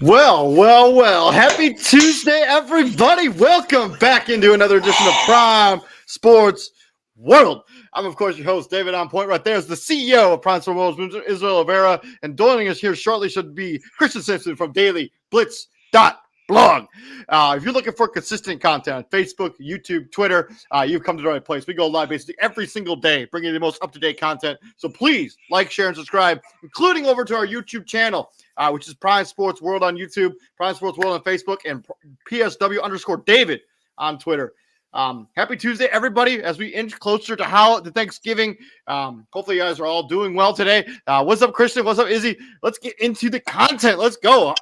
Well. Happy Tuesday, everybody. Welcome back into another edition of Prime Sports World. I'm, of course, your host, David On Point. Right there is the CEO of Prime Sports World, Israel Rivera. And joining us here shortly should be Christian Simpson from DailyBlitz.blog. If you're looking for consistent content on Facebook, YouTube, Twitter, you've come to the right place. We go live basically every single day, bringing you the most up-to-date content. So please like, share, and subscribe, including over to our YouTube channel, which is Prime Sports World on YouTube, Prime Sports World on Facebook, and PSW_David on Twitter. Happy Tuesday, everybody, as we inch closer to Thanksgiving. Hopefully you guys are all doing well today. What's up, Christian? What's up, Izzy? Let's get into the content. Let's go.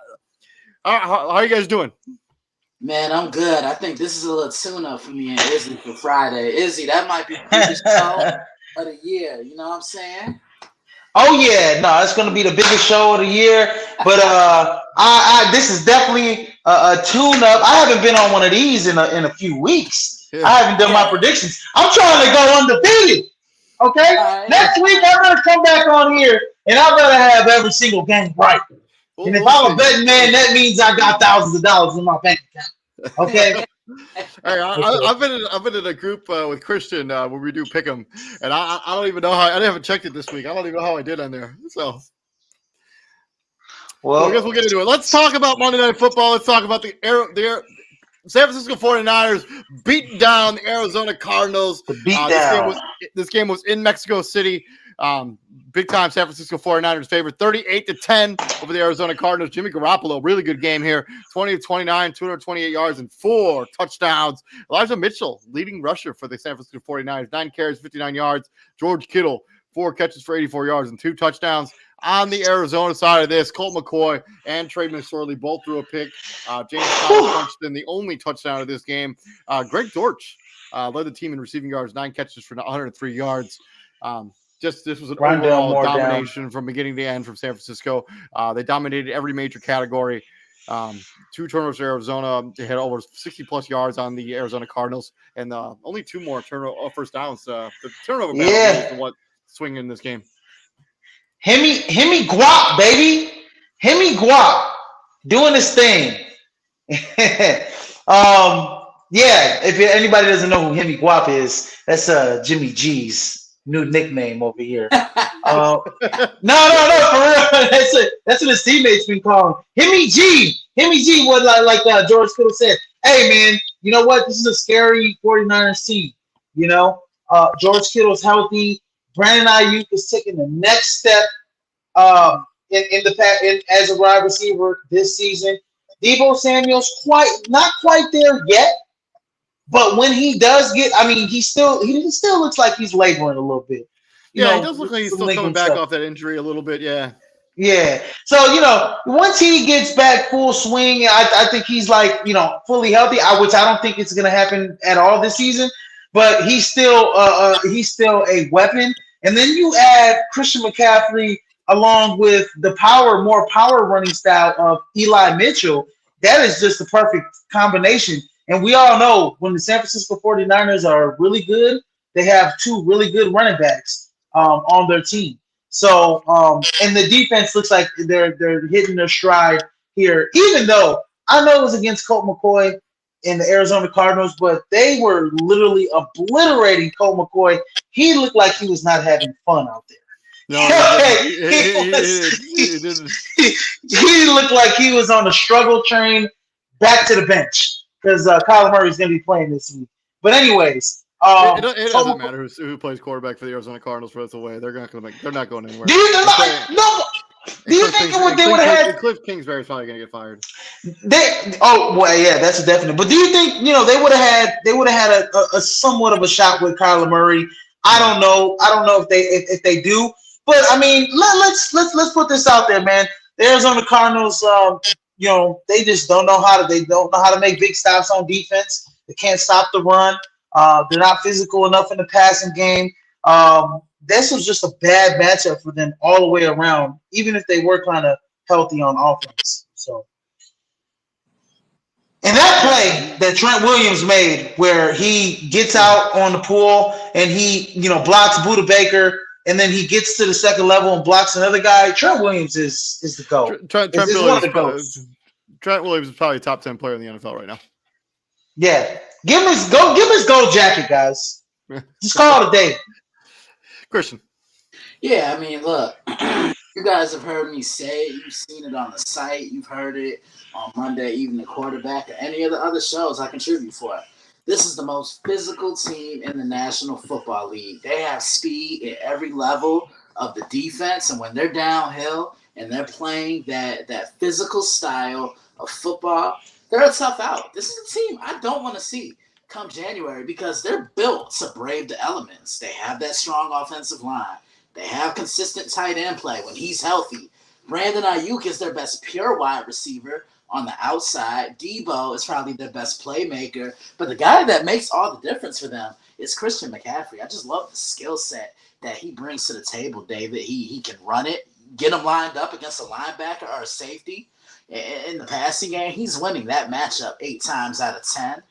How are you guys doing? Man, I'm good. I think this is a little tune-up for me and Izzy for Friday. Izzy, that might be the biggest show of the year. You know what I'm saying? Oh yeah, no, it's gonna be the biggest show of the year. But this is definitely a tune-up. I haven't been on one of these in a few weeks. Yeah. I haven't done my predictions. I'm trying to go undefeated. Okay, next week I'm gonna come back on here and I'm gonna have every single game right. And if I'm a betting man, that means I got thousands of dollars in my bank account. Okay. Hey, I've been in a group with Christian where we do pick 'em, and I don't even know how. I haven't checked it this week. I don't even know how I did on there. So, I guess we'll get into it. Let's talk about Monday Night Football. Let's talk about the San Francisco 49ers beating down the Arizona Cardinals. This game was in Mexico City. Big time San Francisco 49ers favored 38-10 over the Arizona Cardinals. Jimmy Garoppolo, really good game here. 20 of 29, 228 yards and 4 touchdowns. Elijah Mitchell, leading rusher for the San Francisco 49ers, 9 carries, 59 yards. George Kittle, 4 catches for 84 yards and 2 touchdowns. On the Arizona side of this, Colt McCoy and Trey McSorley both threw a pick. James Conner punched in the only touchdown of this game. Greg Dortch led the team in receiving yards, 9 catches for 103 yards. This was an overall domination from beginning to end from San Francisco. They dominated every major category. 2 turnovers for Arizona. They had over 60-plus yards on the Arizona Cardinals, and only 2 more first downs. The turnover battle is what swing in this game. Hemi Guap, baby. Hemi Guap doing his thing. If anybody doesn't know who Hemi Guap is, that's Jimmy G's new nickname over here. No, for real. That's what his teammates been calling Hemi G. Himmy G was like George Kittle said, hey, man, you know what? This is a scary 49ers team. You know, George Kittle's healthy. Brandon Ayuk is taking the next step as a wide receiver this season. Deebo Samuel's not quite there yet, but when he does get, I mean, he still looks like he's laboring a little bit. He does look like he's still coming back off that injury a little bit. Yeah. Yeah. So, once he gets back full swing, I think he's fully healthy, which I don't think it's going to happen at all this season, but he's still a weapon. And then you add Christian McCaffrey along with the more power running style of Eli Mitchell. That is just the perfect combination. And we all know when the San Francisco 49ers are really good, they have two really good running backs on their team. So, and the defense looks like they're hitting their stride here, even though I know it was against Colt McCoy in the Arizona Cardinals, but they were literally obliterating Colt McCoy. He looked like he was not having fun out there. No, he looked like he was on the struggle train back to the bench because Kyler Murray's going to be playing this week. But anyways, it doesn't matter who plays quarterback for the Arizona Cardinals for the way. They're not going anywhere. Do you think they would have had Cliff Kingsbury's probably going to get fired? That's a definite. But do you think they would have had a somewhat of a shot with Kyler Murray? I don't know if they do. But I mean, let's put this out there, man. The Arizona Cardinals, they just don't know how to make big stops on defense. They can't stop the run. They're not physical enough in the passing game. This was just a bad matchup for them all the way around, even if they were kind of healthy on offense. So, and that play that Trent Williams made, where he gets out on the pool and he blocks Budda Baker. And then he gets to the second level and blocks another guy. Trent Williams is the GOAT. Trent Williams is probably a top 10 player in the NFL right now. Yeah. Give him his gold jacket, guys. Just call it a day. Christian. Yeah, I mean, look, you guys have heard me say it. You've seen it on the site. You've heard it on Monday, even the quarterback, or any of the other shows I contribute for it. This is the most physical team in the National Football League. They have speed at every level of the defense, and when they're downhill and they're playing that physical style of football, they're a tough out. This is a team I don't want to see come January because they're built to brave the elements. They have that strong offensive line. They have consistent tight end play when he's healthy. Brandon Ayuk is their best pure wide receiver. On the outside, Deebo is probably their best playmaker. But the guy that makes all the difference for them is Christian McCaffrey. I just love the skill set that he brings to the table, David. He can run it, get him lined up against a linebacker or a safety. In the passing game, he's winning that matchup 8 times out of 10.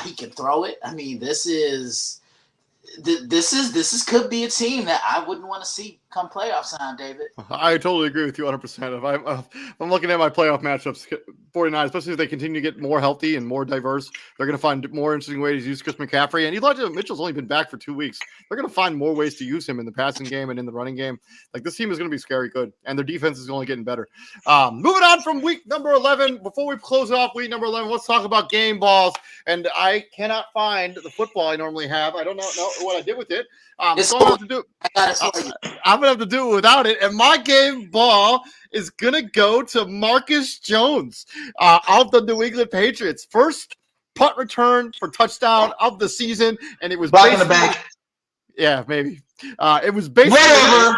He can throw it. I mean, this could be a team that I wouldn't want to see come playoff time, David. I totally agree with you 100%. If I'm looking at my playoff matchups, 49, especially if they continue to get more healthy and more diverse, they're going to find more interesting ways to use Chris McCaffrey. And Elijah Mitchell's only been back for 2 weeks. They're going to find more ways to use him in the passing game and in the running game. Like, this team is going to be scary good, and their defense is only getting better. Moving on from week number 11, before we close off week number 11, let's talk about game balls. And I cannot find the football I normally have. I don't know what I did with it. So I'm going to have to do it without it. And my game ball is going to go to Marcus Jones of the New England Patriots. First punt return for touchdown of the season. And it was back in the back. Yeah, maybe. It was basically. Whatever.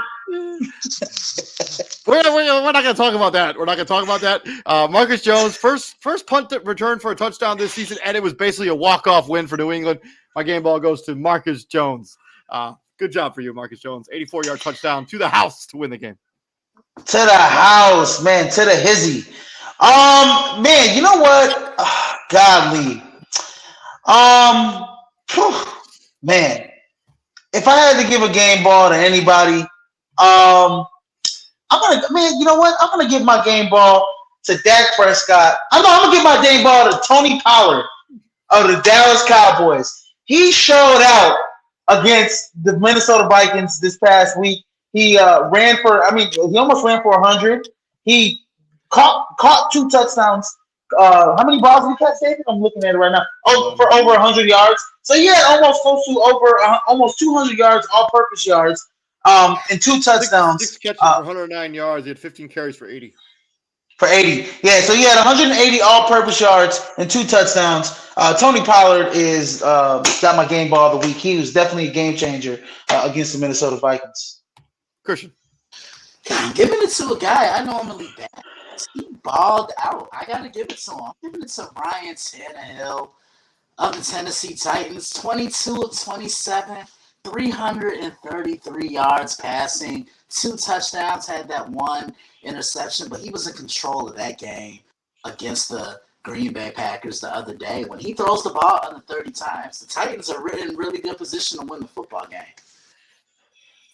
We're not going to talk about that. Marcus Jones, first punt return for a touchdown this season, and it was basically a walk-off win for New England. My game ball goes to Marcus Jones. Good job for you, Marcus Jones. 84-yard touchdown to the house to win the game. To the house, man. To the hizzy. Man, you know what? Godly. Man. If I had to give a game ball to anybody, you know what? I'm gonna give my game ball to Dak Prescott. I'm gonna give my game ball to Tony Pollard of the Dallas Cowboys. He showed out against the Minnesota Vikings this past week. He almost ran for 100. He caught 2 touchdowns How many balls did he catch, David? I'm looking at it right now. Oh, for over 100 yards. So he had almost close to almost 200 yards, all-purpose yards, and 2 touchdowns. 6 catches for 109 yards. He had 15 carries for 80. For 80. Yeah, so he had 180 all-purpose yards and 2 touchdowns. Tony Pollard is got my game ball of the week. He was definitely a game changer against the Minnesota Vikings. Christian. I'm giving it to a guy I normally back. He balled out. I got to give it to him. I'm giving it to Ryan Tannehill of the Tennessee Titans. 22 of 27, 333 yards passing, 2 touchdowns, had that 1 interception, but he was in control of that game against the Green Bay Packers the other day. When he throws the ball under 30 times, the Titans are in really good position to win the football game.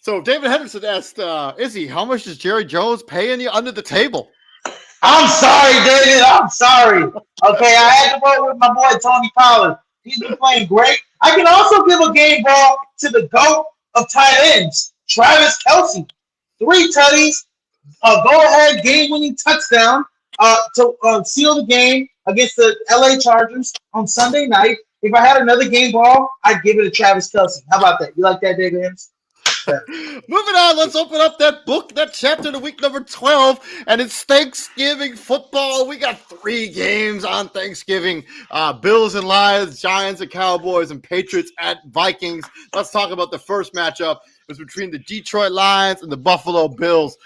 So David Henderson asked, Izzy, how much does Jerry Jones pay under the table? I'm sorry, David. I'm sorry. Okay, I had to vote with my boy Tony Pollard. He's been playing great. I can also give a game ball to the GOAT of tight ends, Travis Kelce. 3 tutties, go-ahead game-winning touchdown to seal the game against the LA Chargers on Sunday night. If I had another game ball, I'd give it to Travis Kelce. How about that? You like that, David Henderson? Moving on, let's open up that book, that chapter to week number 12, and it's Thanksgiving football. We got 3 games on Thanksgiving. Bills and Lions, Giants and Cowboys, and Patriots at Vikings. Let's talk about the first matchup. It was between the Detroit Lions and the Buffalo Bills.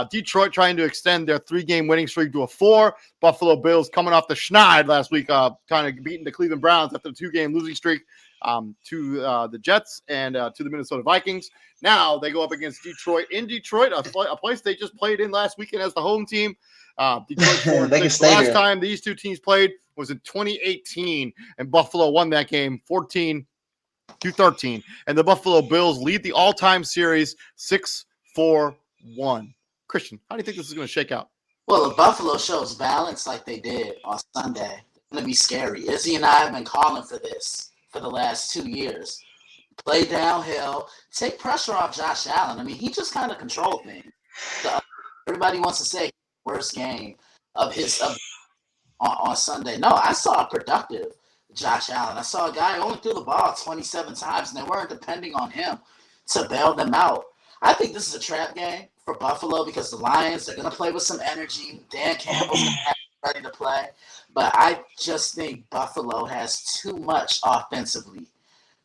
Detroit trying to extend their 3-game winning streak to a 4. Buffalo Bills coming off the schneid last week, kind of beating the Cleveland Browns after the 2-game losing streak to the Jets and to the Minnesota Vikings. Now they go up against Detroit in Detroit, a place they just played in last weekend as the home team. Detroit the last time these 2 teams played was in 2018, and Buffalo won that game 14-13. And the Buffalo Bills lead the all-time series 6-4-1. Christian, how do you think this is going to shake out? Well, if Buffalo shows balance like they did on Sunday, it's going to be scary. Izzy and I have been calling for this for the last 2 years. Play downhill, take pressure off Josh Allen. I mean, he just kind of controlled things. Everybody wants to say worst game of his on Sunday. No, I saw a productive Josh Allen. I saw a guy who only threw the ball 27 times, and they weren't depending on him to bail them out. I think this is a trap game for Buffalo because the Lions are going to play with some energy. Dan Campbell's ready to play. But I just think Buffalo has too much offensively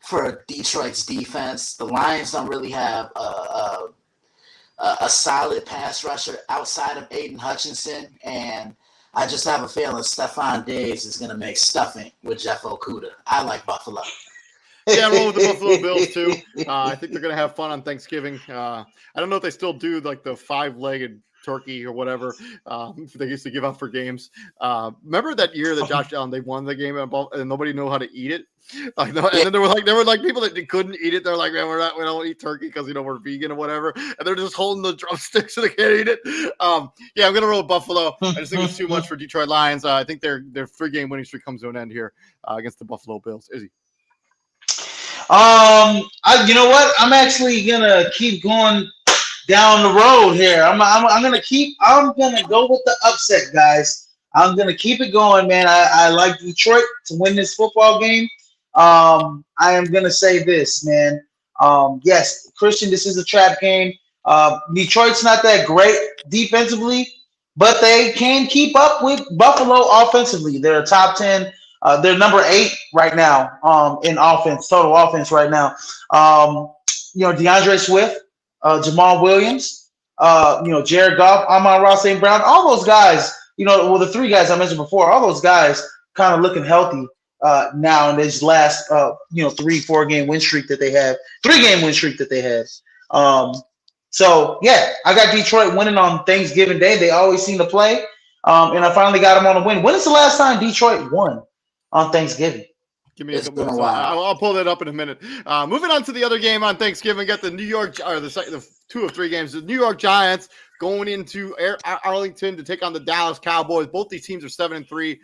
for Detroit's defense. The Lions don't really have a solid pass rusher outside of Aiden Hutchinson, and I just have a feeling Stephon Diggs is going to make stuffing with Jeff Okudah. I like Buffalo. Yeah, I'm rolling with the Buffalo Bills too. I think they're going to have fun on Thanksgiving. I don't know if they still do like the 5-legged turkey or whatever they used to give out for games. Remember that year that Josh Allen, they won the game and nobody knew how to eat it. And then there were like people that couldn't eat it. They're like, man, we don't eat turkey because we're vegan or whatever. And they're just holding the drumsticks so they can't eat it. Yeah, I'm gonna roll with Buffalo. I just think it's too much for Detroit Lions. I think their 3-game winning streak comes to an end here against the Buffalo Bills. Izzy. You know what? I'm actually gonna keep going down the road here. I'm gonna go with the upset, guys. I'm gonna keep it going, man. I like Detroit to win this football game. I am gonna say this, man. Yes, Christian, this is a trap game. Detroit's not that great defensively, but they can keep up with Buffalo offensively. They're a top 10. They're number 8 right now in offense, total offense right now. DeAndre Swift, Jamal Williams, Jared Goff, Amon-Ra St. Brown, all those guys, the 3 guys I mentioned before, all those guys kind of looking healthy now in this last 3-4 game win streak that they have, 3-game win streak that they have. So yeah, I got Detroit winning on Thanksgiving Day. They always seem to play. And I finally got them on a win. When is the last time Detroit won on Thanksgiving? Give me a couple minutes. I'll pull that up in a minute. Moving on to the other game on Thanksgiving, got the the 2 of 3 games. The New York Giants going into Arlington to take on the Dallas Cowboys. Both these teams are 7-3.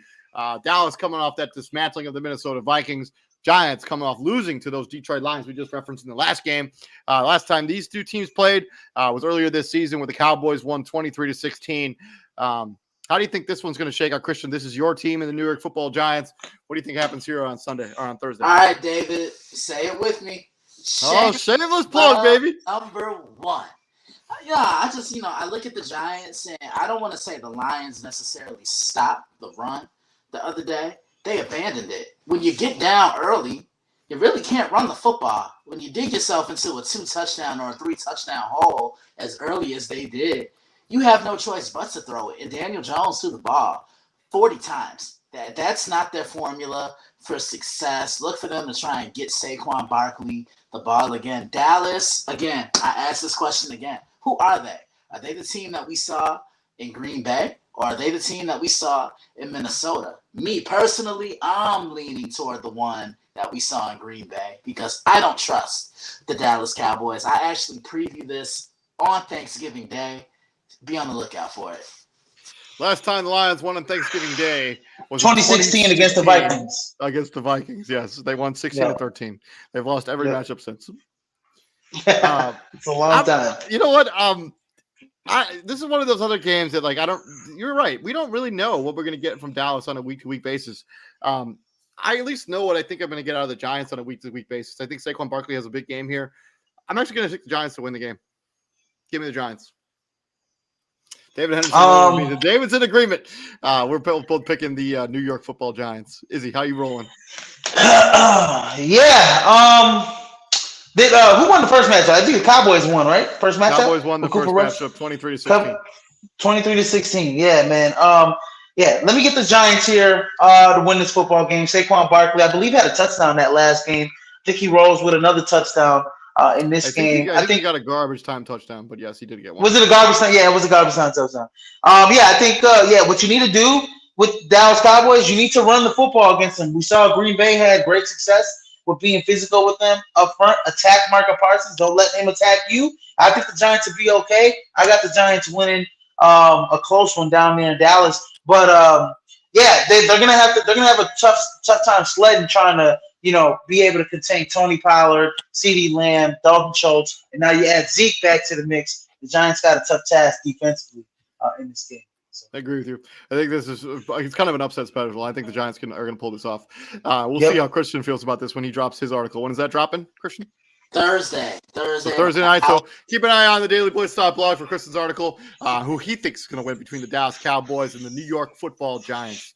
Dallas coming off that dismantling of the Minnesota Vikings. Giants coming off losing to those Detroit Lions we just referenced in the last game. Last time these 2 teams played was earlier this season where the Cowboys won 23-16. How do you think this one's going to shake out, Christian? This is your team in the New York Football Giants. What do you think happens here on Sunday or on Thursday? All right, David, say it with me. Shameless plug, baby. Number one. Yeah, I just, I look at the Giants, and I don't want to say the Lions necessarily stopped the run the other day. They abandoned it. When you get down early, you really can't run the football. When you dig yourself into a 2-touchdown or a 3-touchdown hole as early as they did, you have no choice but to throw it. And Daniel Jones threw the ball 40 times. That's not their formula for success. Look for them to try and get Saquon Barkley the ball again. Dallas, again, I ask this question again. Who are they? Are they the team that we saw in Green Bay? Or are they the team that we saw in Minnesota? Me, personally, I'm leaning toward the one that we saw in Green Bay because I don't trust the Dallas Cowboys. I actually preview this on Thanksgiving Day. Be on the lookout for it. Last time the Lions won on Thanksgiving Day was 2016 against the Vikings. Against the Vikings, yes. They won 16-13. They've lost every matchup since. It's a long time. You know what? This is one of those other games that, you're right. We don't really know what we're going to get from Dallas on a week-to-week basis. I at least know what I think I'm going to get out of the Giants on a week-to-week basis. I think Saquon Barkley has a big game here. I'm actually going to take the Giants to win the game. Give me the Giants. David Henderson. David's in agreement. We're both picking the New York Football Giants. Izzy, how you rolling? Who won the first matchup? I think the Cowboys won, right? First matchup. Cowboys won the first matchup, 23-16. 23-16. Yeah, man. Let me get the Giants here to win this football game. Saquon Barkley, I believe, had a touchdown that last game. I think he rolls with another touchdown in this game. I think he got a garbage time touchdown, but yes, he did get one. Was it a garbage time? Yeah, it was a garbage time touchdown. I think what you need to do with Dallas Cowboys, you need to run the football against them. We saw Green Bay had great success with being physical with them up front. Attack Micah Parsons. Don't let him attack you. I think the Giants will be okay. I got the Giants winning a close one down there in Dallas. But they're gonna have a tough time sledding trying to be able to contain Tony Pollard, CeeDee Lamb, Dalton Schultz, and now you add Zeke back to the mix. The Giants got a tough task defensively in this game. So. I agree with you. I think it's kind of an upset special. I think the Giants are going to pull this off. We'll see how Christian feels about this when he drops his article. When is that dropping, Christian? Thursday night. So keep an eye on the Daily Blitz blog for Christian's article, who he thinks is going to win between the Dallas Cowboys and the New York Football Giants.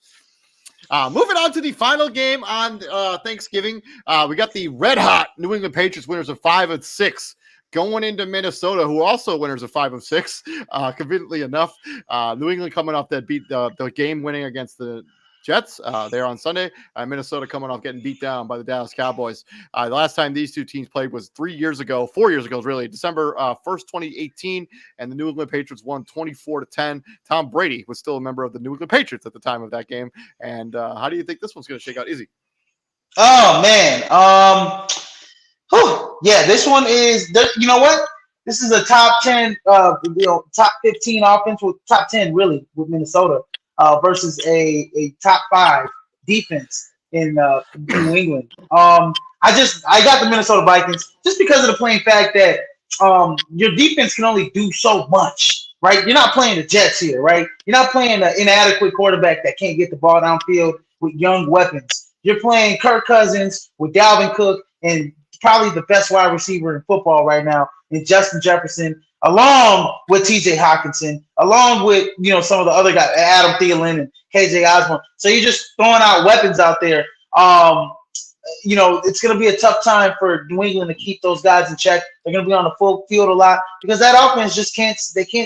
Moving on to the final game on Thanksgiving, we got the red hot New England Patriots winners of 5-6 going into Minnesota, who are also winners of 5-6. Conveniently enough, New England coming off that beat the game winning against the Jets there on Sunday. Minnesota coming off getting beat down by the Dallas Cowboys. The last time these two teams played was 4 years ago, really, December 1st, 2018, and the New England Patriots won 24-10. Tom Brady was still a member of the New England Patriots at the time of that game. And how do you think this one's going to shake out, Izzy? Oh, man. This one is, you know what? This is a top 10, top 15 offense with top 10, really, with Minnesota. Versus a top 5 defense in New England. I got the Minnesota Vikings just because of the plain fact that your defense can only do so much, right? You're not playing the Jets here, right? You're not playing an inadequate quarterback that can't get the ball downfield with young weapons. You're playing Kirk Cousins with Dalvin Cook and probably the best wide receiver in football right now in Justin Jefferson, along with TJ Hawkinson, along with, some of the other guys, Adam Thielen and KJ Osborne. So you're just throwing out weapons out there. It's going to be a tough time for New England to keep those guys in check. They're going to be on the full field a lot because that offense just can't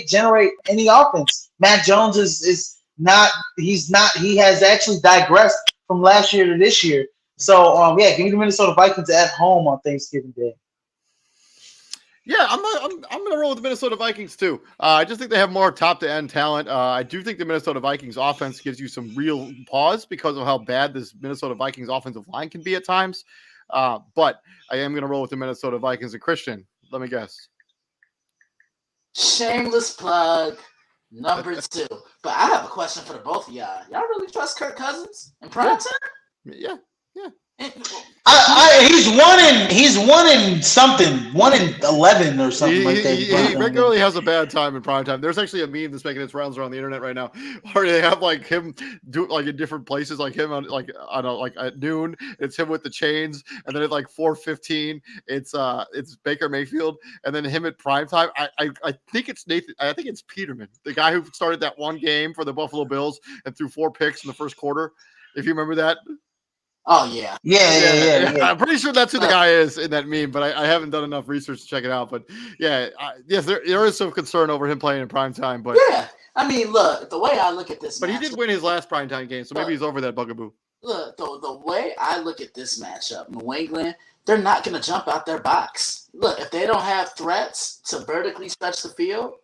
generate any offense. Matt Jones he has actually digressed from last year to this year. So, give me the Minnesota Vikings at home on Thanksgiving Day. Yeah, I'm going to roll with the Minnesota Vikings too. I just think they have more top-to-end talent. I do think the Minnesota Vikings offense gives you some real pause because of how bad this Minnesota Vikings offensive line can be at times. But I am going to roll with the Minnesota Vikings. And Christian, let me guess. Shameless plug number 2. But I have a question for the both of y'all. Y'all really trust Kirk Cousins in prime time? Yeah. He's one in something, 1-11 or something like that. He regularly has a bad time in prime time. There's actually a meme that's making its rounds around the internet right now, where they have like him do like in different places, like him on like at noon, it's him with the chains, and then at like 4:15, it's Baker Mayfield, and then him at prime time. I think it's Nathan. I think it's Peterman, the guy who started that one game for the Buffalo Bills and threw 4 picks in the first quarter. If you remember that. Oh yeah. I'm pretty sure that's who the guy is in that meme, but I haven't done enough research to check it out. But yes, there is some concern over him playing in prime time. But yeah, I mean, look, the way I look at this, but he did win his last prime time game, so maybe he's over that bugaboo. Look, the way I look at this matchup, New England, they're not going to jump out their box. Look, if they don't have threats to vertically stretch the field,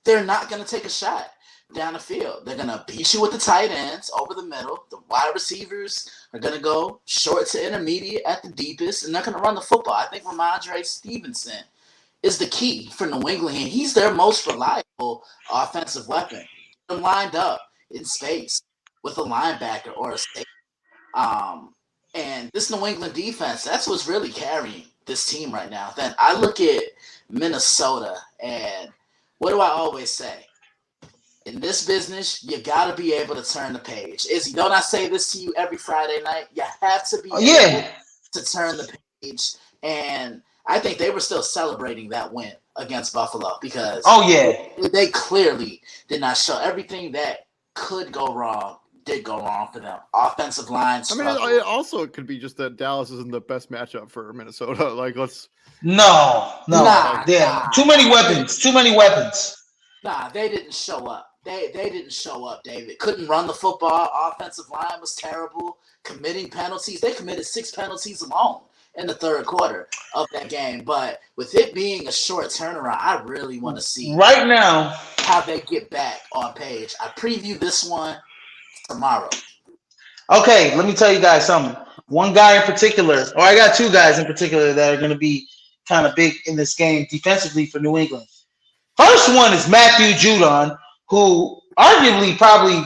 they're not going to take a shot down the field. They're going to beat you with the tight ends over the middle. The wide receivers are going to go short to intermediate at the deepest, and they're going to run the football. I think Ramondre Stevenson is the key for New England, and he's their most reliable offensive weapon. They're lined up in space with a linebacker or a safety. And this New England defense, that's what's really carrying this team right now. Then I look at Minnesota, and what do I always say? In this business, you got to be able to turn the page. Izzy, don't I say this to you every Friday night? You have to be able to turn the page. And I think they were still celebrating that win against Buffalo because they clearly did not show everything that could go wrong. Did go wrong for them. Offensive line. I mean, it also could be just that Dallas isn't the best matchup for Minnesota. Like, let's. No. Too many weapons. Nah, they didn't show up. They didn't show up, David. Couldn't run the football. Offensive line was terrible. Committing penalties. They committed 6 penalties alone in the third quarter of that game. But with it being a short turnaround, I really want to see right now how they get back on page. I preview this one tomorrow. Okay, let me tell you guys something. One guy in particular, or I got 2 guys in particular that are going to be kind of big in this game defensively for New England. First one is Matthew Judon, who arguably probably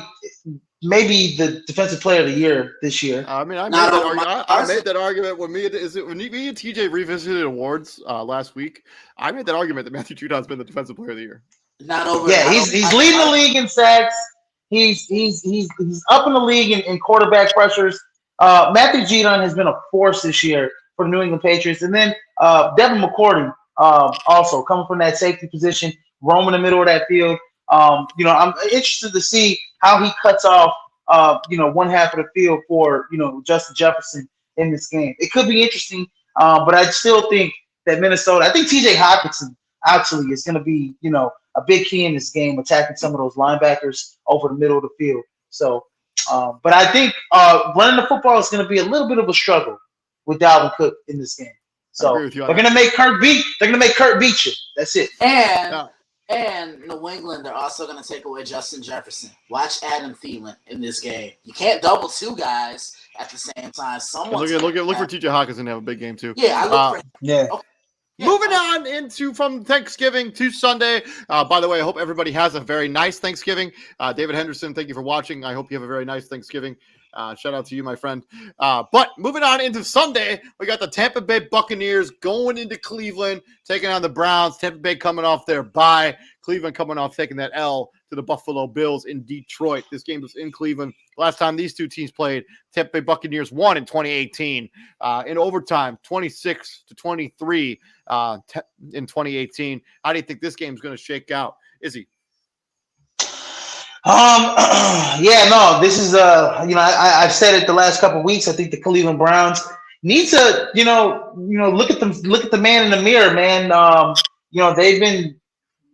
maybe the defensive player of the year this year. I mean, I made that argument when me and TJ revisited awards last week. I made that argument that Matthew Judon's been the defensive player of the year. He's leading the league in sacks. He's up in the league in quarterback pressures. Matthew Judon has been a force this year for the New England Patriots. And then Devin McCourty also coming from that safety position, roaming the middle of that field. I'm interested to see how he cuts off, one half of the field for, Justin Jefferson in this game. It could be interesting, but I still think that Minnesota, I think TJ Hockenson actually is going to be, a big key in this game, attacking some of those linebackers over the middle of the field. So, but I think running the football is going to be a little bit of a struggle with Dalvin Cook in this game. So they're going to make Kurt beat. They're going to make Kurt beat you. That's it. And New England, they're also going to take away Justin Jefferson. Watch Adam Thielen in this game. You can't double 2 guys at the same time. Look for TJ Hockenson to have a big game too. Yeah, I look for him. Yeah. Okay. Moving on from Thanksgiving to Sunday. By the way, I hope everybody has a very nice Thanksgiving. David Henderson, thank you for watching. I hope you have a very nice Thanksgiving. Shout out to you, my friend. But moving on into Sunday, we got the Tampa Bay Buccaneers going into Cleveland, taking on the Browns. Tampa Bay coming off their bye. Cleveland coming off taking that L to the Buffalo Bills in Detroit. This game was in Cleveland. Last time these 2 teams played, Tampa Bay Buccaneers won in 2018 in overtime, 26-23 in 2018. How do you think this game is going to shake out? Izzy? This is I've said it the last couple of weeks. I think the Cleveland Browns need to look at the man in the mirror, man.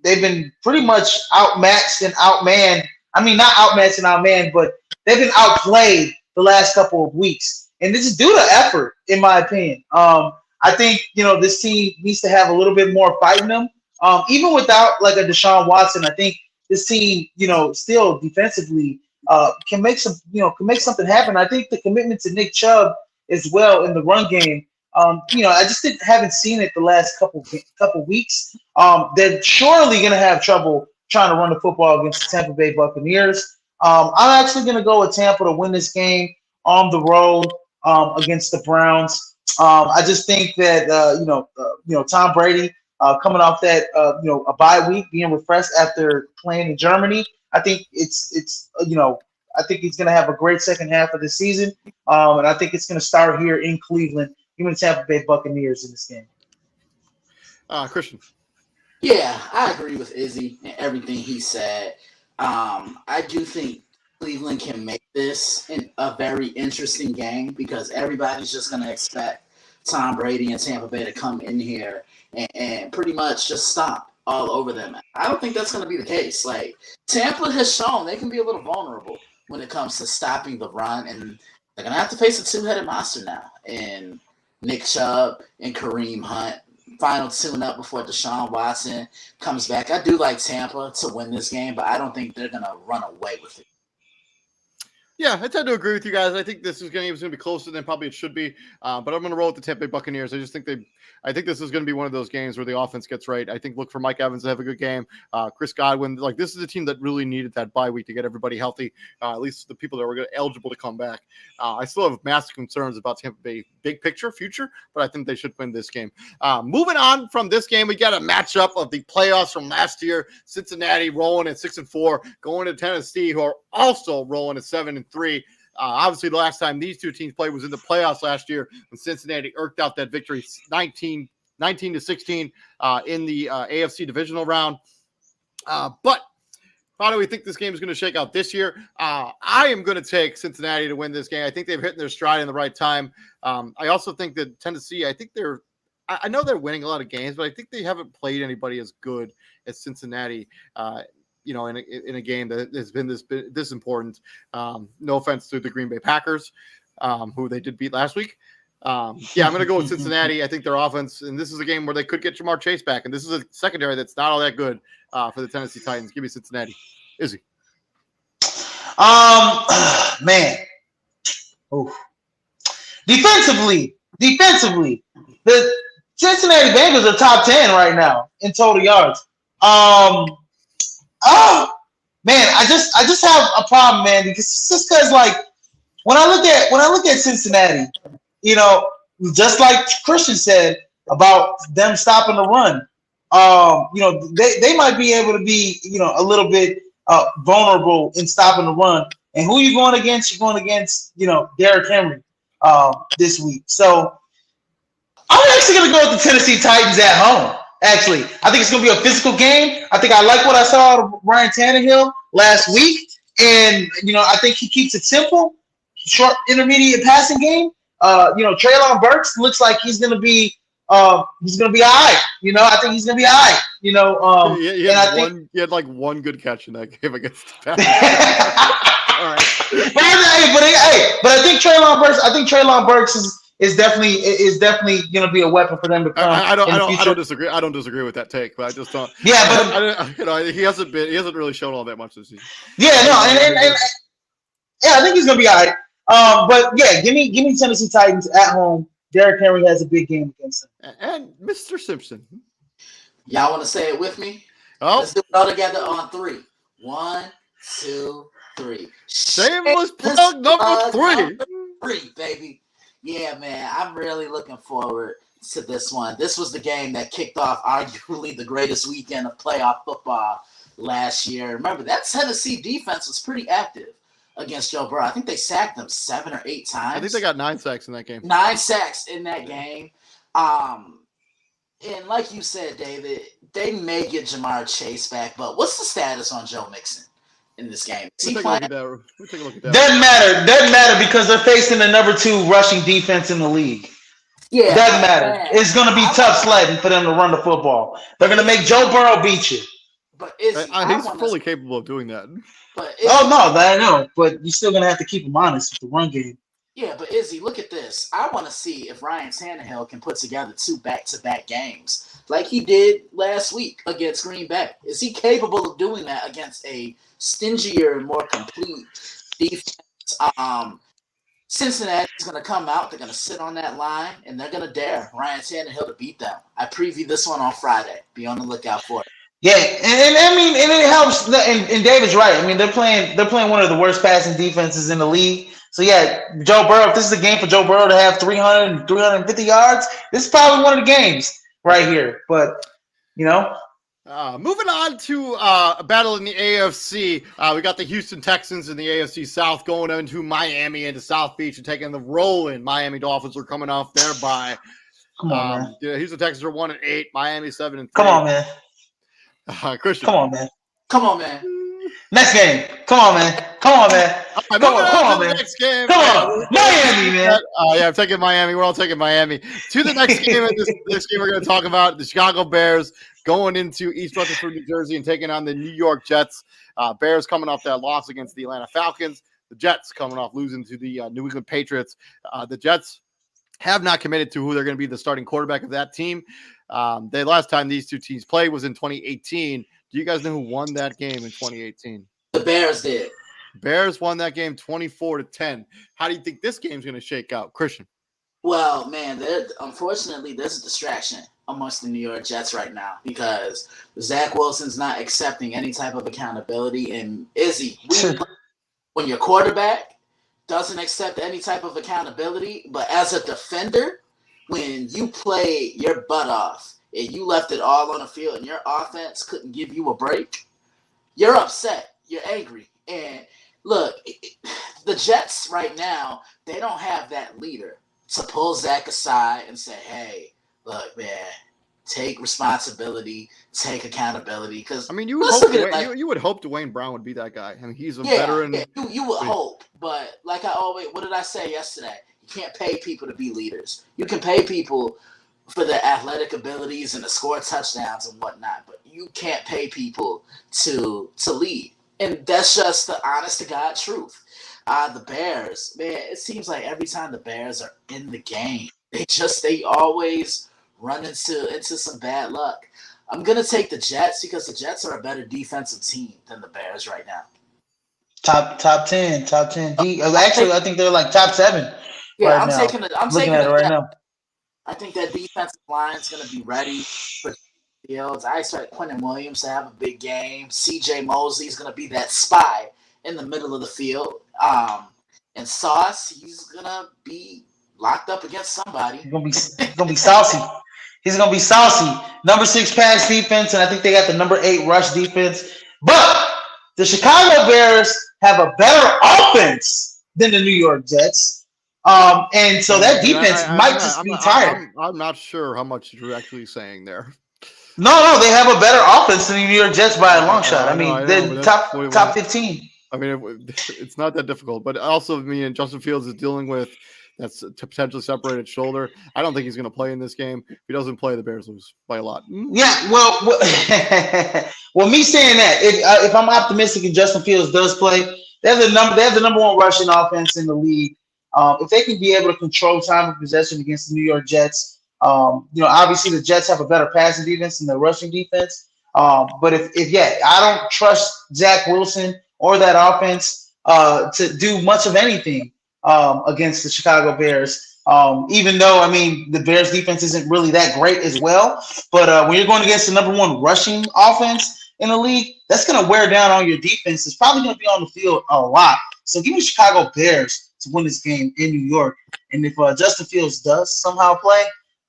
They've been pretty much outmatched and outmanned. I mean, not outmatched and outmanned, but they've been outplayed the last couple of weeks, and this is due to effort, in my opinion. I think this team needs to have a little bit more fight in them, even without like a Deshaun Watson. I think this team, still defensively can make something happen. I think the commitment to Nick Chubb as well in the run game. I just haven't seen it the last couple weeks. They're surely going to have trouble trying to run the football against the Tampa Bay Buccaneers. I'm actually going to go with Tampa to win this game on the road. against the Browns. I just think that Tom Brady coming off that a bye week, being refreshed after playing in Germany. I think I think he's going to have a great second half of the season, and I think it's going to start here in Cleveland, even the Tampa Bay Buccaneers in this game. Christian. Yeah, I agree with Izzy and everything he said. I do think Cleveland can make this a very interesting game because everybody's just going to expect Tom Brady and Tampa Bay to come in here and pretty much just stomp all over them. I don't think that's going to be the case. Like, Tampa has shown they can be a little vulnerable when it comes to stopping the run, and they're going to have to face a two-headed monster now. And Nick Chubb and Kareem Hunt, final tune-up before Deshaun Watson comes back. I do like Tampa to win this game, but I don't think they're going to run away with it. Yeah, I tend to agree with you guys. I think this game is going to be closer than probably it should be, but I'm going to roll with the Tampa Bay Buccaneers. I think this is going to be one of those games where the offense gets right. I think look for Mike Evans to have a good game. Chris Godwin, this is a team that really needed that bye week to get everybody healthy, at least the people that were eligible to come back. I still have massive concerns about Tampa Bay big picture future, but I think they should win this game. Moving on from this game, we got a matchup of the playoffs from last year. Cincinnati rolling at 6-4, going to Tennessee, who are also rolling at 7-3. Obviously, the last time these two teams played was in the playoffs last year when Cincinnati eked out that victory 19-16 in the AFC divisional round. But how do we think this game is going to shake out this year? I am going to take Cincinnati to win this game. I think they've hit their stride in the right time. I also think that Tennessee, I know they're winning a lot of games, but I think they haven't played anybody as good as Cincinnati. In a game that has been this important. No offense to the Green Bay Packers, who they did beat last week. I'm going to go with Cincinnati. I think their offense, and this is a game where they could get Jamar Chase back, and this is a secondary that's not all that good for the Tennessee Titans. Give me Cincinnati. Izzy. Man. Oof. Defensively, the Cincinnati Bengals are top 10 right now in total yards. Oh man, I just have a problem, man, because when I look at Cincinnati, just like Christian said about them stopping the run, they might be able to be a little bit vulnerable in stopping the run. And who you going against? You're going against Derrick Henry this week. So I'm actually going to go with the Tennessee Titans at home. Actually, I think it's going to be a physical game. I think I like what I saw of Ryan Tannehill last week. And, I think he keeps it simple, short, intermediate passing game. Treylon Burks looks like he's going to be all right. I think he's going to be all right. He had like one good catch in that game against the Packers. All right. But I think Treylon Burks is definitely going to be a weapon for them to come. I don't disagree. I don't disagree with that take, but I just don't. Yeah, but he hasn't really shown all that much this season. Yeah, no, and I think he's going to be all right. But yeah, give me Tennessee Titans at home. Derrick Henry has a big game against them. And Mr. Simpson. Y'all want to say it with me? Oh, let's do it all together on 3. 1, 2, 3. Shameless plug number 3. 3, baby. Yeah, man, I'm really looking forward to this one. This was the game that kicked off arguably the greatest weekend of playoff football last year. Remember, that Tennessee defense was pretty active against Joe Burrow. I think they sacked them 7 or 8 times. I think they got 9 sacks in that game. 9 sacks in that game. And like you said, David, they may get Jamar Chase back, but what's the status on Joe Mixon in this game? We'll take a look at that. Doesn't matter because they're facing the number 2 rushing defense in the league. Yeah, doesn't matter. Man. It's going to be tough sledding for them to run the football. They're going to make Joe Burrow beat you. But he's fully capable of doing that. I know. But you're still going to have to keep him honest with the run game. Yeah, but Izzy, look at this. I want to see if Ryan Tannehill can put together 2 back-to-back games like he did last week against Green Bay. Is he capable of doing that against a stingier and more complete defense? Cincinnati is going to come out. They're going to sit on that line, and they're going to dare Ryan Tannehill to beat them. I preview this one on Friday. Be on the lookout for it. Yeah, and I mean, and it helps. And David's right. I mean, they're playing one of the worst passing defenses in the league. So, yeah, Joe Burrow, if this is a game for Joe Burrow to have 300, 350 yards, this is probably one of the games right here. But, moving on to a battle in the AFC. We got the Houston Texans in the AFC South going into Miami, into South Beach, and taking the rolling Miami Dolphins are coming off their bye. Come on, man. Houston Texans are 1-8, Miami 7-3. Come on, man. Christian. Come on, man. Come on, man. Next game. Come on, man. Come on, man. Come on, man. Next game. Come on. Miami, man. Yeah, I'm taking Miami. We're all taking Miami. To the next game. This game we're going to talk about, the Chicago Bears going into East Rutherford, New Jersey, and taking on the New York Jets. Bears coming off that loss against the Atlanta Falcons. The Jets coming off losing to the New England Patriots. The Jets have not committed to who they're going to be the starting quarterback of that team. The last time these two teams played was in 2018. Do you guys know who won that game in 2018? The Bears did. Bears won that game 24-10. How do you think this game's going to shake out, Christian? Well, man, unfortunately, there's a distraction amongst the New York Jets right now because Zach Wilson's not accepting any type of accountability. And Izzy, when your quarterback doesn't accept any type of accountability, but as a defender, when you play your butt off and you left it all on the field and your offense couldn't give you a break, you're upset. You're angry. And look, the Jets right now, they don't have that leader to pull Zach aside and say, hey, look, man, take responsibility, take accountability. Because you would hope Dwayne Brown would be that guy. He's a veteran. Yeah, you would hope. But like what did I say yesterday? You can't pay people to be leaders. You can pay people for their athletic abilities and to score touchdowns and whatnot, but you can't pay people to lead. And that's just the honest to God truth. The Bears, man, it seems like every time the Bears are in the game, they always run into some bad luck. I'm gonna take the Jets because the Jets are a better defensive team than the Bears right now. Top 10. Actually, I think they're like top 7. Yeah, right I'm now. taking it. I'm looking taking at it right now. I think that defensive line is gonna be ready for Fields. I expect Quentin Williams to have a big game. C.J. Mosley is going to be that spy in the middle of the field. And Sauce, he's going to be locked up against somebody. He's gonna be saucy. He's going to be saucy. Number 6 pass defense, and I think they got the number 8 rush defense. But the Chicago Bears have a better offense than the New York Jets. And so that defense might just be tired. I'm not sure how much you're actually saying there. No, they have a better offense than the New York Jets by a long shot. They're top 15. It's not that difficult, but also, Justin Fields is dealing with that's a potentially separated shoulder. I don't think he's going to play in this game. If he doesn't play, the Bears lose by a lot. Yeah, well, me saying that, if I'm optimistic and Justin Fields does play, they have the number 1 rushing offense in the league. If they can be able to control time of possession against the New York Jets. Obviously the Jets have a better passing defense than the rushing defense. But if I don't trust Zach Wilson or that offense to do much of anything against the Chicago Bears. Even though the Bears defense isn't really that great as well. But when you're going against the number 1 rushing offense in the league, that's going to wear down on your defense. It's probably going to be on the field a lot. So give me Chicago Bears to win this game in New York. And if Justin Fields does somehow play,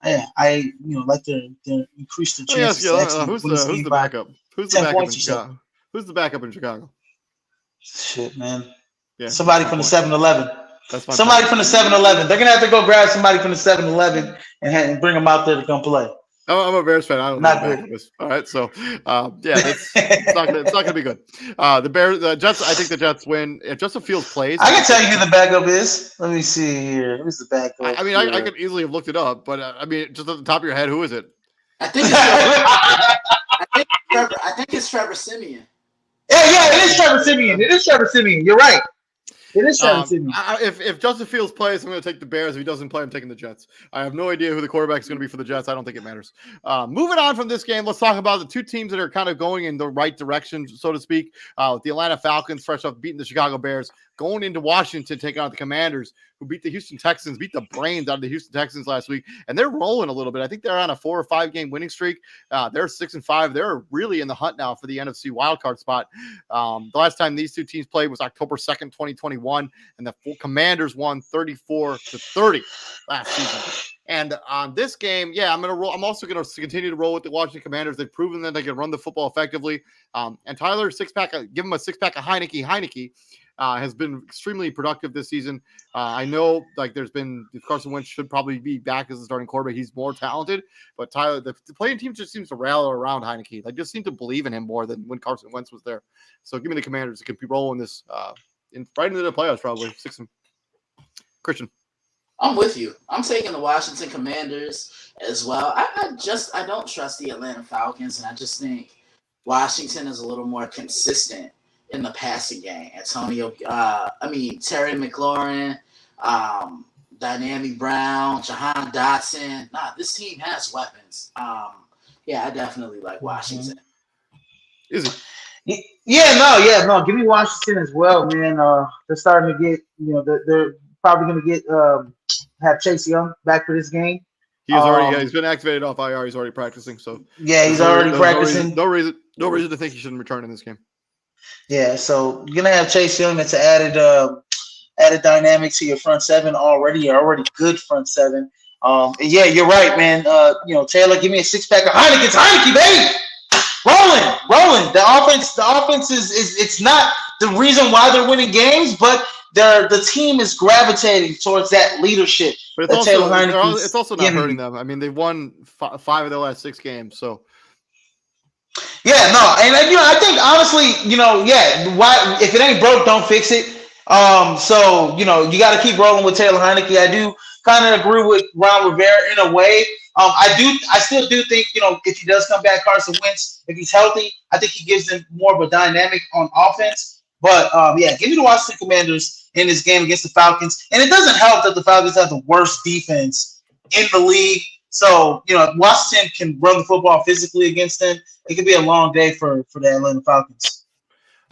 I like to increase the chances. Who's the backup? Who's the backup in Chicago? Who's the backup in Chicago? Shit, man. Yeah, somebody from the 7-Eleven. Somebody from the 7-Eleven. They're gonna have to go grab somebody from the 7-Eleven and bring them out there to come play. I'm a Bears fan. I don't know backup is. All right, so it's not gonna be good. The Jets. I think the Jets win. If Justin Fields plays, I can tell you who the backup is. Let me see here. Who's the backup? I could easily have looked it up, but just at the top of your head, who is it? I think it's Trevor Siemian. Yeah, it is Trevor Siemian. You're right. It is Trevor Siemian. If Justin Fields plays, I'm going to take the Bears. If he doesn't play, I'm taking the Jets. I have no idea who the quarterback is going to be for the Jets. I don't think it matters. Moving on from this game, let's talk about the two teams that are kind of going in the right direction, so to speak. With the Atlanta Falcons, fresh off beating the Chicago Bears going into Washington, taking out the Commanders, who beat the Houston Texans, beat the brains out of the Houston Texans last week, and they're rolling a little bit. I think they're on a 4 or 5 game winning streak. They're 6-5. They're really in the hunt now for the NFC wildcard spot. The last time these two teams played was October 2nd, 2021, and the Commanders won 34-30 last season. And on this game, I'm going to roll. I'm also going to continue to roll with the Washington Commanders. They've proven that they can run the football effectively. And Tyler, give him a 6-pack of Heineke. Heineke has been extremely productive this season. I know, Carson Wentz should probably be back as a starting quarterback. He's more talented, but Tyler, the playing team just seems to rally around Heineke. They just seem to believe in him more than when Carson Wentz was there. So give me the Commanders. It could be rolling this right into the playoffs, probably. Christian. I'm with you. I'm taking the Washington Commanders as well. I don't trust the Atlanta Falcons, and I just think Washington is a little more consistent in the passing game. Terry McLaurin, Dynamic Brown, Jahan Dotson. This team has weapons. I definitely like Washington. Is it? No. Give me Washington as well, man. They're starting to get, they're probably going to get have Chase Young back for this game. He's been activated off IR. He's already practicing. So he's already practicing. No reason to think he shouldn't return in this game. Yeah, so you're gonna have Chase Young. It's an added dynamic to your front seven already. You're already good front seven. You're right, man. Taylor, give me a 6-pack of Heineke. It's Heineke, baby. Rolling. The offense is it's not the reason why they're winning games, but the team is gravitating towards that leadership. But it's also not hurting them. I mean, they've won 5 of their last 6 games, so. Yeah, no, and I think honestly, why if it ain't broke, don't fix it. You got to keep rolling with Taylor Heineke. I do kind of agree with Ron Rivera in a way. I still do think, if he does come back, Carson Wentz, if he's healthy, I think he gives them more of a dynamic on offense. But give me the Washington Commanders in this game against the Falcons. And it doesn't help that the Falcons have the worst defense in the league. So, if Washington can run the football physically against them, it could be a long day for the Atlanta Falcons.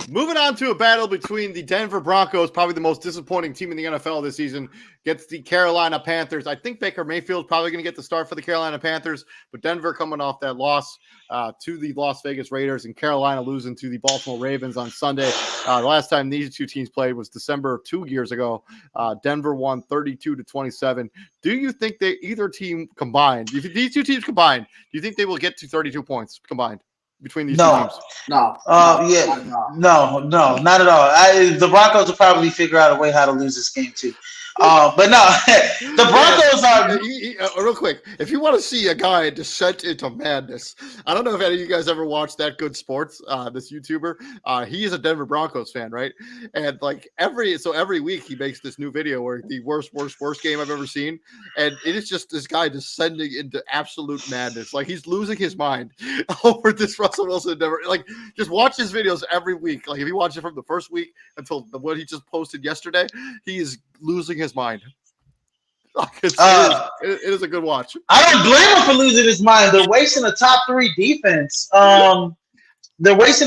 Moving on to a battle between the Denver Broncos, probably the most disappointing team in the NFL this season, against the Carolina Panthers. I think Baker Mayfield's probably going to get the start for the Carolina Panthers, but Denver coming off that loss to the Las Vegas Raiders, and Carolina losing to the Baltimore Ravens on Sunday. The last time these two teams played was December 2 years ago. Denver won 32-27. Do you think either team combined, if these two teams combined, do you think they will get to 32 points combined between these two teams? No, not at all. The Broncos will probably figure out a way how to lose this game too. But no, the Broncos are real quick. If you want to see a guy descent into madness, I don't know if any of you guys ever watched That Good Sports, this YouTuber. He is a Denver Broncos fan, right? And every week he makes this new video where the worst game I've ever seen, and it is just this guy descending into absolute madness. Like, he's losing his mind over this Russell Wilson Denver. Like, just watch his videos every week. Like, if you watch it from the first week until what he just posted yesterday, he is losing his mind. It is a good watch. I don't blame him for losing his mind. They're wasting a top 3 defense. The offense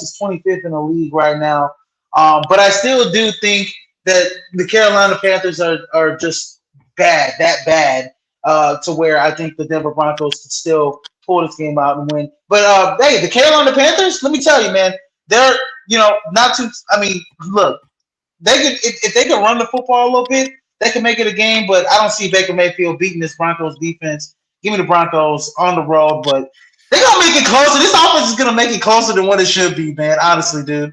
is 25th in the league right now. But I still do think that the Carolina Panthers are just that bad, to where I think the Denver Broncos could still pull this game out and win. But hey, the Carolina Panthers, let me tell you, man, they're not too. I mean, look. They could, if they could run the football a little bit, they can make it a game. But I don't see Baker Mayfield beating this Broncos defense. Give me the Broncos on the road, but they're gonna make it closer. This offense is gonna make it closer than what it should be, man. Honestly, dude.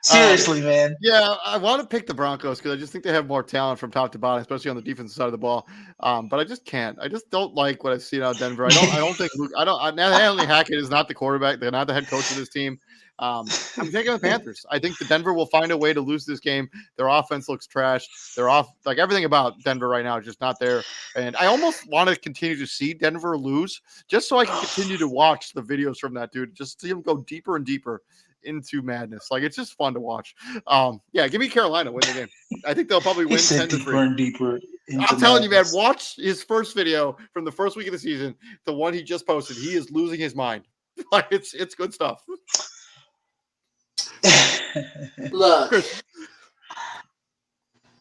Seriously, man. Yeah, I want to pick the Broncos because I just think they have more talent from top to bottom, especially on the defensive side of the ball. But I just can't. I just don't like what I've seen out of Denver. I don't think. Nathaniel Hackett is not the quarterback. They're not the head coach of this team. I'm taking the Panthers. I think the Denver will find a way to lose this game. Their offense looks trash. They're off. Like, everything about Denver right now is just not there. And I almost want to continue to see Denver lose just so I can continue to watch the videos from that dude. Just see him go deeper and deeper into madness. Like, it's just fun to watch. Give me Carolina win the game. I think they'll probably win 10-3. Deeper. I'm telling you, man, watch his first video from the first week of the season, the one he just posted. He is losing his mind. Like, it's good stuff. Look,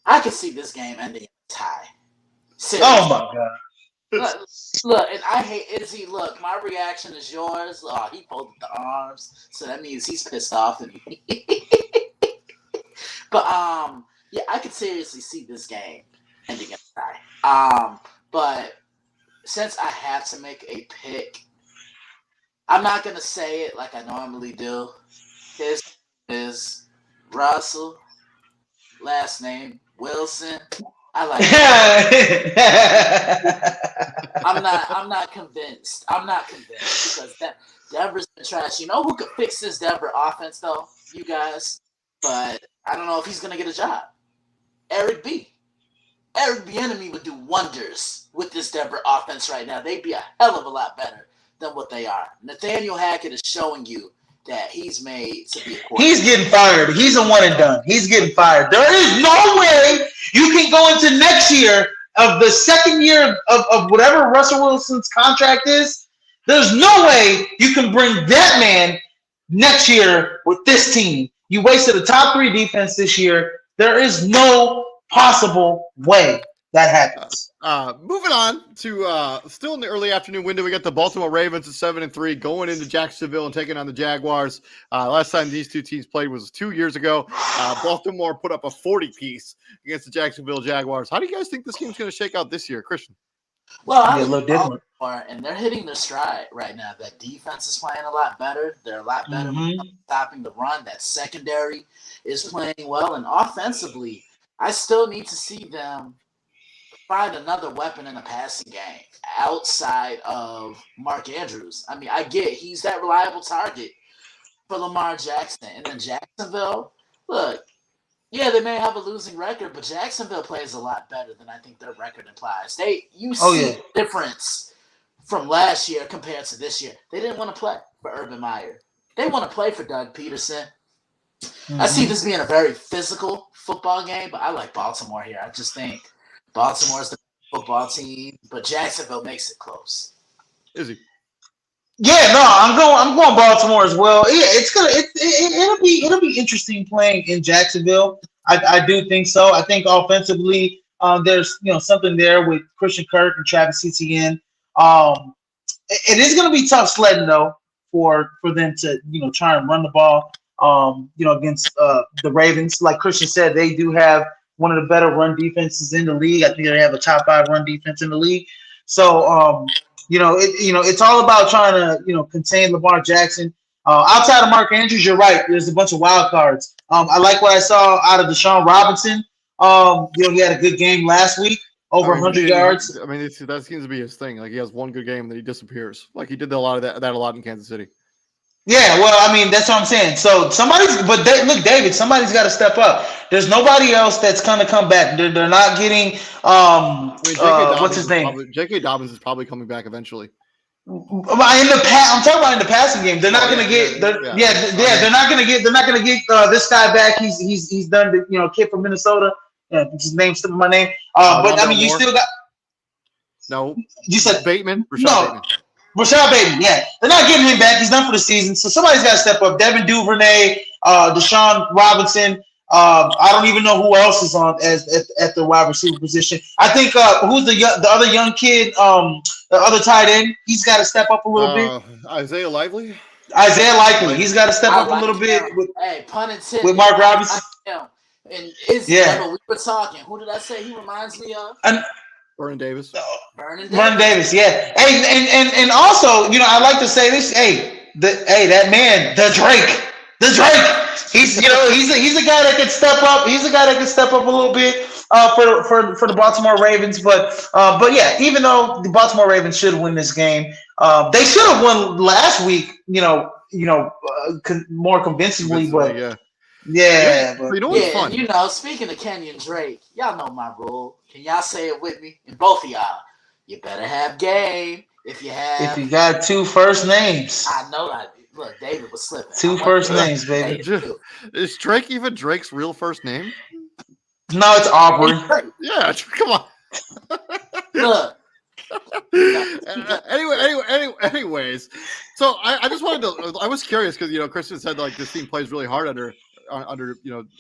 I can see this game ending in a tie. Seriously. Oh my god! Look, and I hate Izzy. Look, my reaction is yours. Oh, he folded the arms, so that means he's pissed off at me. But yeah, I could seriously see this game ending in a tie. But since I have to make a pick, I'm not gonna say it like I normally do. His is Russell, last name Wilson. I like it. I'm not convinced. I'm not convinced because Denver's been trash. You know who could fix this Denver offense though? You guys. But I don't know if he's gonna get a job. Eric B. Eric Bieniemy would do wonders with this Denver offense right now. They'd be a hell of a lot better than what they are. Nathaniel Hackett is showing you that he's made to be a quarterback. He's getting fired. He's a one and done. He's getting fired. There is no way you can go into next year of the second year of whatever Russell Wilson's contract is. There's no way you can bring that man next year with this team. You wasted a top 3 defense this year. There is no possible way that happens. Moving on to still in the early afternoon window, we got the Baltimore Ravens at 7-3 going into Jacksonville and taking on the Jaguars. Last time these two teams played was 2 years ago. Baltimore put up a 40-piece against the Jacksonville Jaguars. How do you guys think this game's going to shake out this year, Christian? Well, I look different, and they're hitting their stride right now. That defense is playing a lot better. They're a lot better stopping the run. That secondary is playing well, and offensively, I still need to see them find another weapon in the passing game outside of Mark Andrews. I mean, I get he's that reliable target for Lamar Jackson. And then Jacksonville, look, yeah, they may have a losing record, but Jacksonville plays a lot better than I think their record implies. You see the difference from last year compared to this year. They didn't want to play for Urban Meyer. They want to play for Doug Peterson. I see this being a very physical football game, but I like Baltimore here. I just think Baltimore's the football team, but Jacksonville makes it close. Is he? Yeah, no, I'm going Baltimore as well. Yeah, it'll be interesting playing in Jacksonville. I do think so. I think offensively, there's something there with Christian Kirk and Travis Etienne. It is going to be tough sledding though for them to try and run the ball. Against the Ravens, like Christian said, they do have one of the better run defenses in the league. I think they have a top 5 run defense in the league. So, it's all about trying to, contain Lamar Jackson. Outside of Mark Andrews, you're right. There's a bunch of wild cards. I like what I saw out of Deshaun Robinson. He had a good game last week, over 100 yards. I mean, that seems to be his thing. Like he has one good game and then he disappears. Like he did a lot of that a lot in Kansas City. Yeah, well, I mean, that's what I'm saying. So look, David, somebody's got to step up. There's nobody else that's going to come back. They're not getting, what's his name? J.K. Dobbins is probably coming back eventually. I'm talking about in the passing game. They're not going to get, they're not going to get this guy back. He's done the, kid from Minnesota. His name's still my name. But I mean, you still got. No. You said Bateman? Bateman. Rashad Bateman, yeah. They're not getting him back. He's done for the season. So somebody's got to step up. Devin Duvernay, Deshaun Robinson. I don't even know who else is on at the wide receiver position. I think who's the other young kid, the other tight end? He's got to step up a little bit. Isaiah Likely. He's got to step up a little bit. Pun intended. With Mark Robinson. And we were talking. Who did I say he reminds me of? Vernon Davis. Vernon Davis, yeah. Hey, and also, I like to say this. That man, the Drake. He's a guy that can step up. He's a guy that can step up a little bit for the Baltimore Ravens. But yeah, even though the Baltimore Ravens should win this game, they should have won last week. More convincingly, but yeah. Yeah, but what's fun? Speaking of Kenyon Drake, y'all know my rule. Can y'all say it with me? And both of y'all, you better have game. If you got 2 first names. I know that. Look, David was slipping. 2 first names, baby. Is Drake even Drake's real first name? No, it's Aubrey. Yeah, come on. Look. Anyways, so I just wanted to. I was curious because Christian said like this team plays really hard under under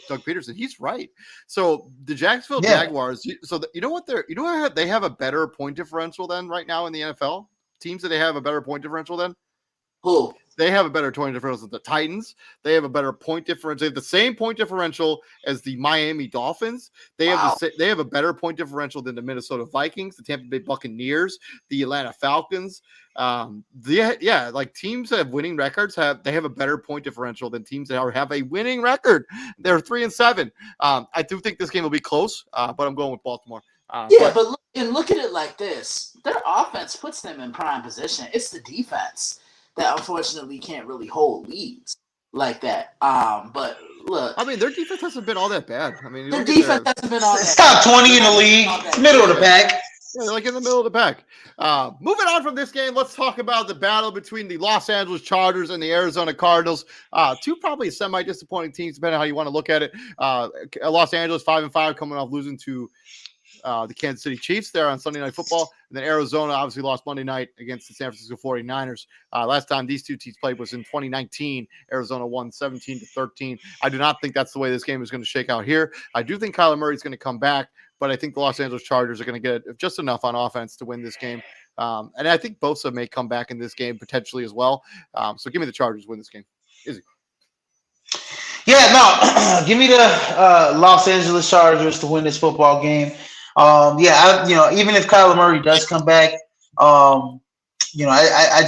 Doug Peterson. He's right. So the Jacksonville Jaguars. So you know what they have a better point differential than right now in the NFL. Teams that they have a better point differential than. Who? They have a better point differential than the Titans. They have a better point differential. They have the same point differential as the Miami Dolphins. They have a better point differential than the Minnesota Vikings, the Tampa Bay Buccaneers, the Atlanta Falcons. Like teams that have winning records have a better point differential than teams that have a winning record. They're 3-7. I do think this game will be close, but I'm going with Baltimore. But look at it like this: their offense puts them in prime position. It's the defense that unfortunately can't really hold leads like that. But look, I mean, their defense hasn't been all that bad. I mean, their defense hasn't been all that. It's top 20 in the league, middle of the pack. Yeah, like in the middle of the pack. Moving on from this game, let's talk about the battle between the Los Angeles Chargers and the Arizona Cardinals. Two probably semi-disappointing teams, depending on how you want to look at it. Los Angeles 5-5, coming off losing to the Kansas City Chiefs there on Sunday Night Football. And then Arizona obviously lost Monday night against the San Francisco 49ers. Last time these two teams played was in 2019. Arizona won 17-13. I do not think that's the way this game is going to shake out here. I do think Kyler Murray is going to come back, but I think the Los Angeles Chargers are going to get just enough on offense to win this game. And I think Bosa may come back in this game potentially as well. So give me the Chargers win this game. Izzy. Yeah, no, give me the Los Angeles Chargers to win this football game. Even if Kyler Murray does come back, I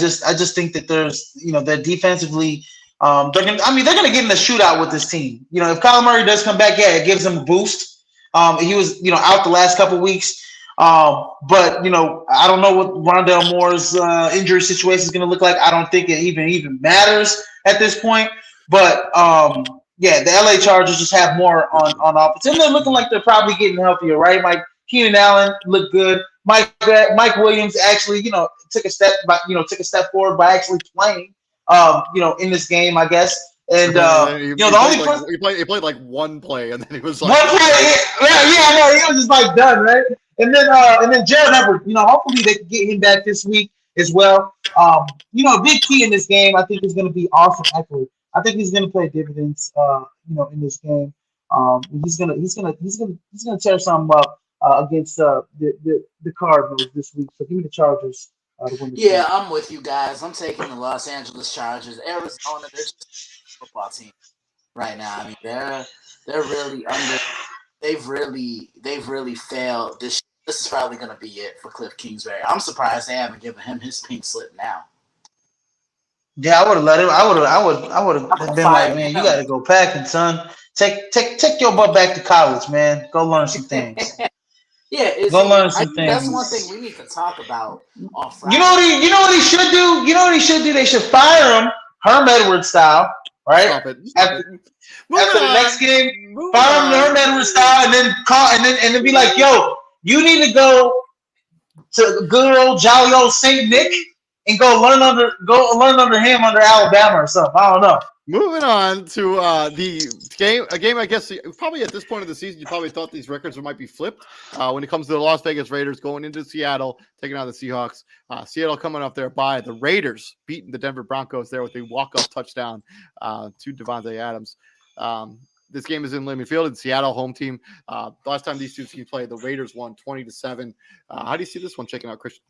just think that there's, that defensively, they're gonna get in a shootout with this team. If Kyler Murray does come back, it gives them a boost. He was, out the last couple of weeks. But I don't know what Rondale Moore's injury situation is going to look like. I don't think it even matters at this point. But the LA Chargers just have more on offense, and they're looking like they're probably getting healthier, right? Like Keenan Allen looked good. Mike Williams actually, took a step forward by actually playing, in this game, I guess. And he played like one play, and then he was like one play. He was just like done, right? And then Jared Everett, hopefully they can get him back this week as well. A big key in this game, I think, is going to be Austin Eckler. I think he's going to play dividends, in this game. He's gonna tear something up against the Cardinals this week. So give me the Chargers to win this game. I'm with you guys. I'm taking the Los Angeles Chargers. Arizona, they're just a football team right now. I mean, they're really under. They've really failed. This is probably going to be it for Cliff Kingsbury. I'm surprised they haven't given him his pink slip now. Yeah, I would have let him. I would have been like, man, you got to go packing, son. Take your butt back to college, man. Go learn some things. Go learn some things. That's one thing we need to talk about on Friday. You know what he should do? They should fire him, Herm Edwards style, right? Stop it. After the next game, fire him Herm Edwards style, and then and then be like, yo, you need to go to good old jolly old Saint Nick and go learn under him under Alabama or something. I don't know. Moving on to a game, I guess probably at this point of the season, you probably thought these records might be flipped when it comes to the Las Vegas Raiders going into Seattle, taking on the Seahawks. Seattle coming up there by the Raiders, beating the Denver Broncos there with a walk-off touchdown to Devontae Adams. This game is in Lambeau Field in Seattle, home team. The last time these two teams played, the Raiders won 20-7. How do you see this one checking out, Christian?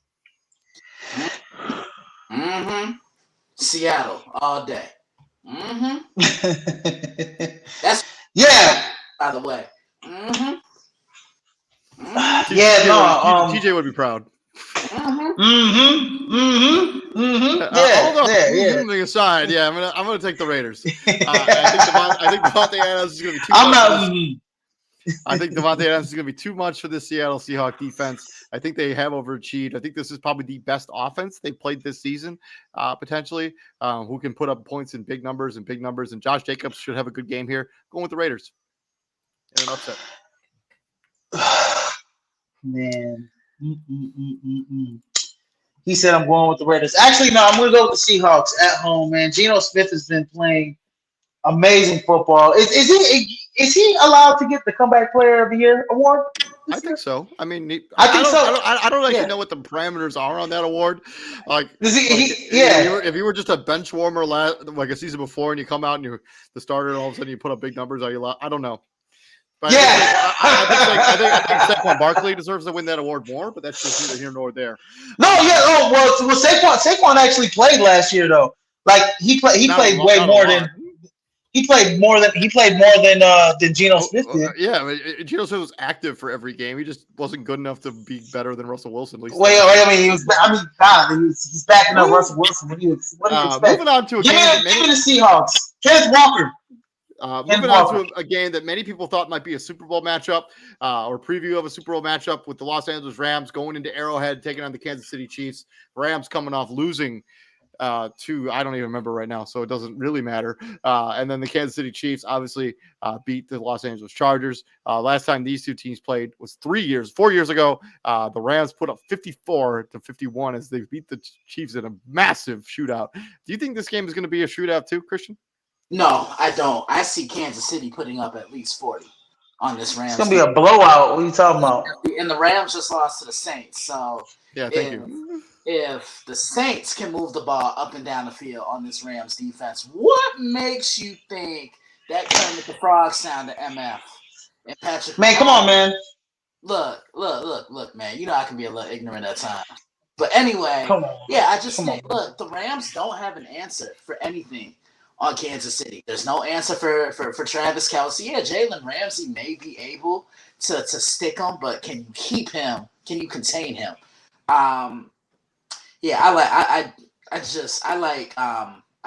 Seattle all day. That's by the way. TJ would be proud. Moving aside, I'm gonna take the Raiders. I think Devontae Adams is gonna be too much. I think Devontae Adams is gonna be too much for this Seattle Seahawks defense. I think they have overachieved. I think this is probably the best offense they played this season, potentially. Who can put up points in big numbers. And Josh Jacobs should have a good game here. Going with the Raiders in an upset. Man. He said I'm going with the Raiders. Actually, no, I'm going to go with the Seahawks at home, man. Geno Smith has been playing amazing football. Is he allowed to get the Comeback Player of the Year award I think so. I mean, I think so. I don't actually know what the parameters are on that award. If you were just a bench warmer like a season before, and you come out and you're the starter, and all of a sudden you put up big numbers, are you? I don't know. But I think Saquon Barkley deserves to win that award more, but that's just neither here nor there. No, Saquon actually played last year though. Like he played way more than. He played more than Geno Smith did. Geno Smith was active for every game. He just wasn't good enough to be better than Russell Wilson. At least he's backing up Russell Wilson. What do you expect? Moving on to give me the Seahawks. Kenneth Walker. Moving on to a game that many people thought might be a Super Bowl matchup or preview of a Super Bowl matchup with the Los Angeles Rams going into Arrowhead, taking on the Kansas City Chiefs. Rams coming off losing to I don't even remember right now, so it doesn't really matter. And then the Kansas City Chiefs obviously beat the Los Angeles Chargers. Last time these two teams played was 4 years ago. The Rams put up 54-51 as they beat the Chiefs in a massive shootout. Do you think this game is going to be a shootout too, Christian? No, I don't. I see Kansas City putting up at least 40 on this Rams. It's going to be a blowout. What are you talking about? And the Rams just lost to the Saints, so thank you. If the Saints can move the ball up and down the field on this Rams defense, what makes you think that Kermit with the Frog sound to MF and Patrick? Man, come on, man. Look, man. You know I can be a little ignorant at times. But anyway, I just think, look, the Rams don't have an answer for anything on Kansas City. There's no answer for Travis Kelce. Yeah, Jalen Ramsey may be able to stick him, but can you keep him? Can you contain him? I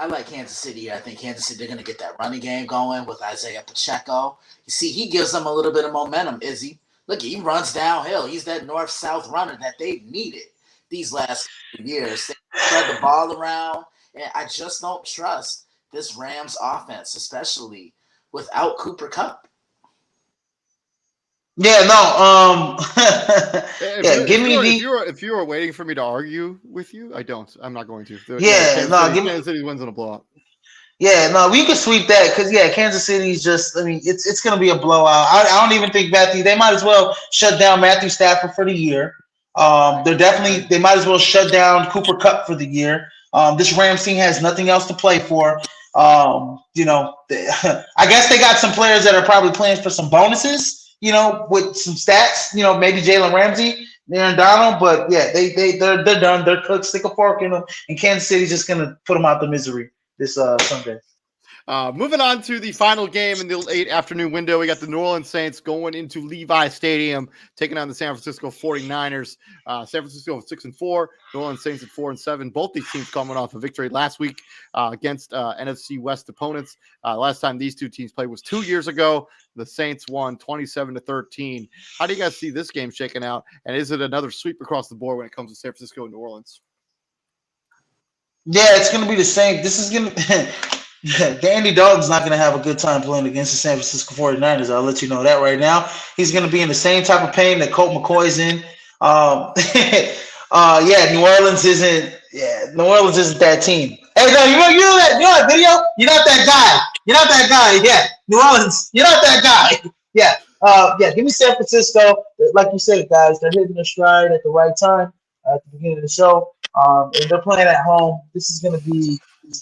like Kansas City. I think Kansas City, they're going to get that running game going with Isaiah Pacheco. You see, he gives them a little bit of momentum, Izzy. Look, he runs downhill. He's that north-south runner that they've needed these last few years. They spread the ball around, and I just don't trust this Rams offense, especially without Cooper Kupp. If you were waiting for me to argue with you, I'm not going to. Kansas City wins in a blowout. We can sweep that because Kansas City's just. I mean, it's going to be a blowout. I don't even think they might as well shut down Matthew Stafford for the year. They might as well shut down Cooper Kupp for the year. This Rams team has nothing else to play for. I guess they got some players that are probably playing for some bonuses. With some stats, maybe Jalen Ramsey, Aaron Donald, but they're done. They're cooked. Stick a fork in them, and Kansas City's just gonna put them out the misery this Sunday. Moving on to the final game in the late afternoon window, we got the New Orleans Saints going into Levi Stadium, taking on the San Francisco 49ers. San Francisco 6-4, New Orleans Saints at 4-7. Both these teams coming off a victory last week against NFC West opponents. Last time these two teams played was 2 years ago. The Saints won 27-13. How do you guys see this game shaking out? And is it another sweep across the board when it comes to San Francisco and New Orleans? Yeah, it's going to be the same. This is going to Andy Dalton's not going to have a good time playing against the San Francisco 49ers. I'll let you know that right now. He's going to be in the same type of pain that Colt McCoy's in. New Orleans isn't that team. Hey, no, you know that video? You're not that guy. You're not that guy. Yeah, New Orleans, you're not that guy. Give me San Francisco. Like you said, guys, they're hitting their stride at the right time at the beginning of the show. And they're playing at home. This is going to be.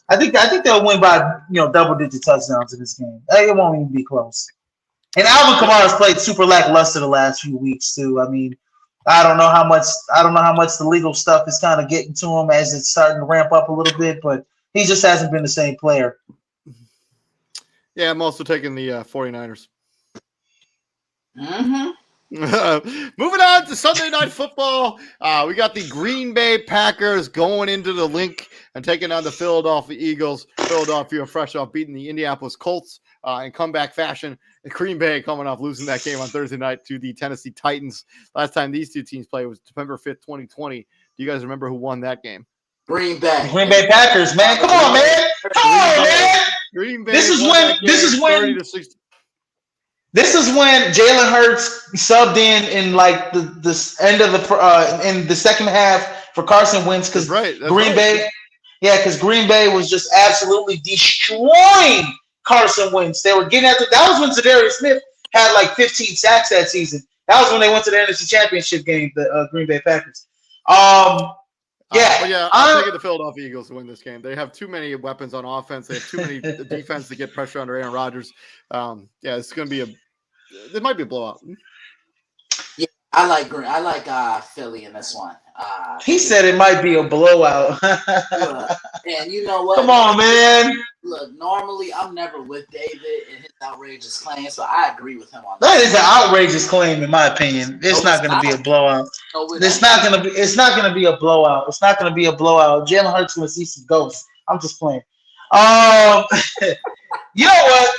I think they'll win by double-digit touchdowns in this game. It won't even be close. And Alvin Kamara's played super lackluster the last few weeks too. I mean, I don't know how much the legal stuff is kind of getting to him as it's starting to ramp up a little bit, but he just hasn't been the same player. Yeah, I'm also taking the 49ers. Mm-hmm. Moving on to Sunday Night Football, we got the Green Bay Packers going into the link and taking on the Philadelphia Eagles. Philadelphia fresh off beating the Indianapolis Colts in comeback fashion. Green Bay coming off losing that game on Thursday night to the Tennessee Titans. Last time these two teams played was November 5th, 2020. Do you guys remember who won that game? Green Bay Packers, man. Come on, man. Green Bay. This is when Jalen Hurts subbed in like the end of in the second half for Carson Wentz because Green Bay was just absolutely destroying Carson Wentz. They were getting after. That was when Zadarius Smith had like 15 sacks that season. That was when they went to the NFC Championship game, the Green Bay Packers. I'm taking the Philadelphia Eagles to win this game. They have too many weapons on offense. They have too many defense to get pressure under Aaron Rodgers. It's going to be it might be a blowout. Yeah, I like Philly in this one. He said it might be a blowout. And you know what? Come on, man. Look, normally I'm never with David and his outrageous claims, so I agree with him on that. That is an outrageous claim, in my opinion. It's not going to be a blowout. It's not going to be. It's not going to be a blowout. It's not going to be a blowout. Jalen Hurts will see some ghosts. I'm just playing. You know what?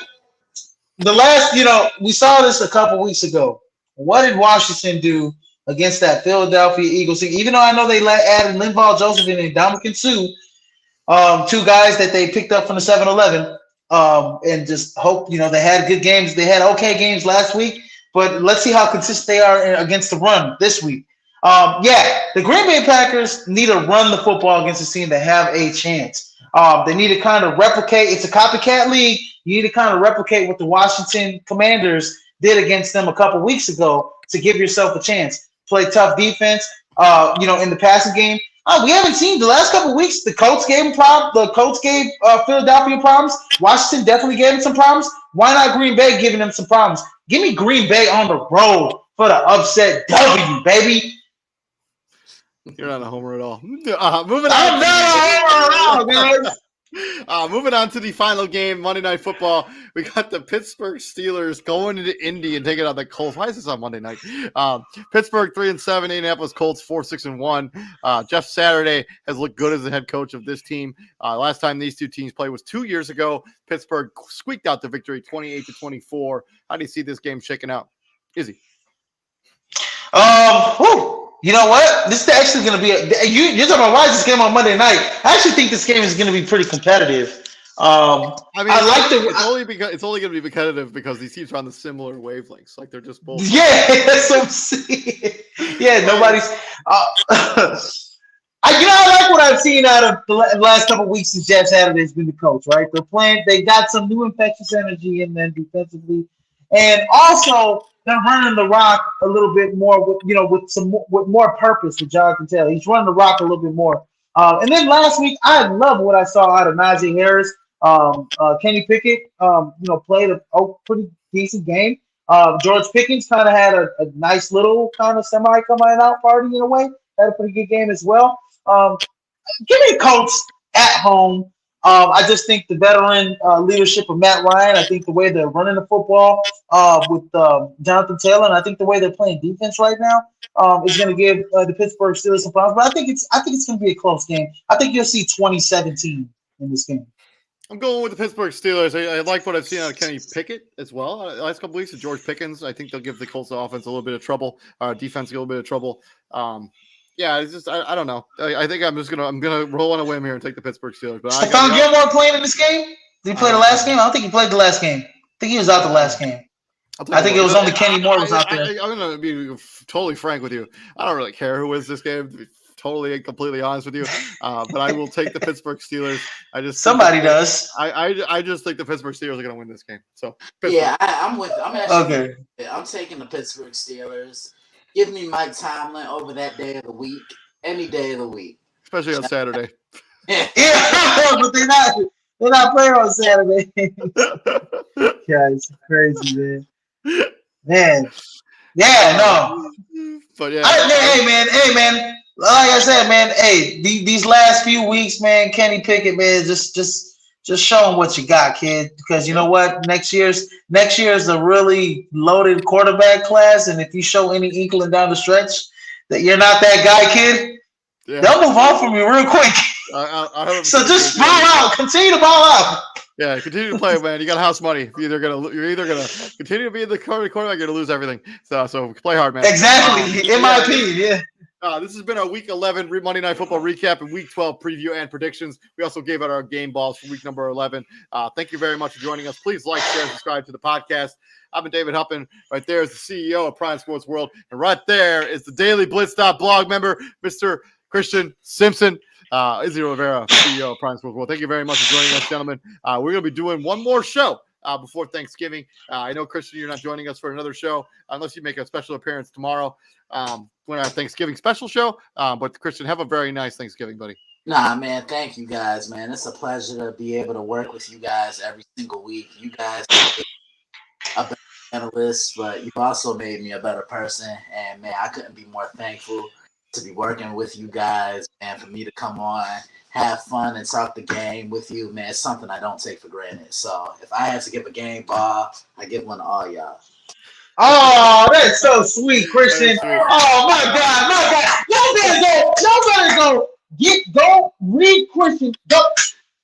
We saw this a couple weeks ago. What did Washington do against that Philadelphia Eagles team? Even though I know they added Linval Joseph and Ndamukong Suh, two guys that they picked up from the 7-Eleven, and just hope, they had good games. They had okay games last week, but let's see how consistent they are against the run this week. The Green Bay Packers need to run the football against a team that have a chance. They need to kind of replicate. It's a copycat league. You need to kind of replicate what the Washington Commanders did against them a couple weeks ago to give yourself a chance. Play tough defense, in the passing game. We haven't seen the last couple of weeks. The Colts gave Philadelphia problems. Washington definitely gave them some problems. Why not Green Bay giving them some problems? Give me Green Bay on the road for the upset W, baby. You're not a homer at all. Moving on. I'm not a homer at all, guys. Moving on to the final game, Monday Night Football. We got the Pittsburgh Steelers going into Indy and taking on the Colts. Why is this on Monday night? Pittsburgh 3-7, Indianapolis Colts 4-6-1. Jeff Saturday has looked good as the head coach of this team. Last time these two teams played was 2 years ago. Pittsburgh squeaked out the victory 28-24. How do you see this game shaking out? Izzy? You know what? This is actually going to be you're talking about why is this game on Monday night? I actually think this game is going to be pretty competitive. It's only going to be competitive because these teams are on the similar wavelengths. Like they're just both. Yeah, that's what I'm saying. Yeah, nobody's. I like what I've seen out of the last couple of weeks since Jeff Saturday's been the coach. Right, they're playing. They got some new infectious energy in them defensively, and also they're running the rock a little bit more with more purpose with Jonathan Taylor. He's running the rock a little bit more. And then last week, I love what I saw out of Najee Harris. Kenny Pickett, played a pretty decent game. George Pickens kind of had a nice little kind of semi-coming out party in a way. Had a pretty good game as well. Give me the Colts at home. I just think the veteran leadership of Matt Ryan, I think the way they're running the football with Jonathan Taylor, and I think the way they're playing defense right now is going to give the Pittsburgh Steelers some problems. But I think it's going to be a close game. I think you'll see 2017 in this game. I'm going with the Pittsburgh Steelers. I like what I've seen out of Kenny Pickett as well. The last couple weeks of George Pickens, I think they'll give the Colts offense a little bit of trouble, defense a little bit of trouble. It's just I don't know. I think I'm gonna roll on a whim here and take the Pittsburgh Steelers. But Stephon Gilmore playing in this game? Did he play the last game? I don't think he played the last game. I think he was out the last game. I think it was only Kenny Moore was out there. I'm gonna be totally frank with you. I don't really care who wins this game. To be totally and completely honest with you, but I will take the Pittsburgh Steelers. Somebody does. I just think the Pittsburgh Steelers are gonna win this game. So I'm taking the Pittsburgh Steelers. Give me Mike Tomlin over that day of the week, any day of the week, especially on Saturday. Yeah, but they're not playing on Saturday. Guys, crazy, man. Yeah, no. But yeah, hey man. Like I said, man. Hey, these last few weeks, man. Kenny Pickett, man, just show them what you got, kid. Because you know what? Next year's a really loaded quarterback class, and if you show any inkling down the stretch that you're not that guy, kid, they'll move on from you real quick. So just ball out. Continue to ball out. Yeah, continue to play, man. You got house money. You're either gonna continue to be in the quarterback. You're gonna lose everything. So play hard, man. Exactly. In my opinion, yeah. This has been our Week 11 Monday Night Football recap and Week 12 preview and predictions. We also gave out our game balls for week number 11. Thank you very much for joining us. Please like, share, and subscribe to the podcast. I've been David Huppin. Right there is the CEO of Prime Sports World. And right there is the Daily Blitz.blog member, Mr. Christian Simpson. Izzy Rivera, CEO of Prime Sports World. Thank you very much for joining us, gentlemen. We're going to be doing one more show before Thanksgiving. I know, Christian, you're not joining us for another show unless you make a special appearance tomorrow when our Thanksgiving special show. But Christian, have a very nice Thanksgiving, buddy. Nah, man, thank you guys, man. It's a pleasure to be able to work with you guys every single week. You guys made a better analyst, but you've also made me a better person. And, man, I couldn't be more thankful to be working with you guys and for me to come on, have fun, and talk the game with you. Man, it's something I don't take for granted. So if I had to give a game ball, I give one to all y'all. Oh, that's so sweet, Christian. Oh, my God. Y'all better go read Christian.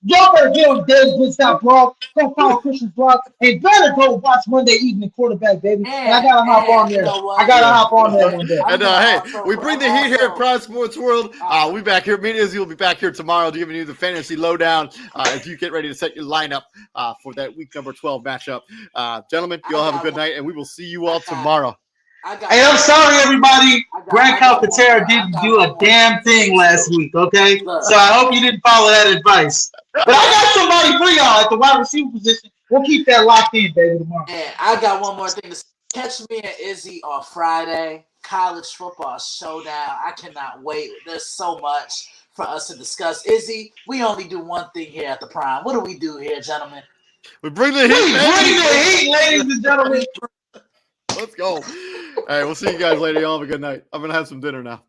Y'all better get on Dave's blog. Go follow Christian's blog. And better go watch Monday Evening Quarterback, baby. And I got to hop on there. I got to hop on there one day. And, hey, we bring the heat here at Pride Sports World. We'll be back here. Me and Izzy will be back here tomorrow giving you the fantasy lowdown as you get ready to set your lineup for that week number 12 matchup. Gentlemen, you all have a good night, and we will see you all tomorrow. Hey, I'm sorry, everybody. Grant Calcaterra didn't do a damn thing last week, okay? So I hope you didn't follow that advice. But I got somebody for y'all at the wide receiver position. We'll keep that locked in, baby, tomorrow. And I got one more thing to say. Catch me and Izzy on Friday, college football showdown. I cannot wait. There's so much for us to discuss. Izzy, we only do one thing here at the Prime. What do we do here, gentlemen? We bring the heat, ladies and gentlemen. Let's go. All right, we'll see you guys later. Y'all have a good night. I'm going to have some dinner now.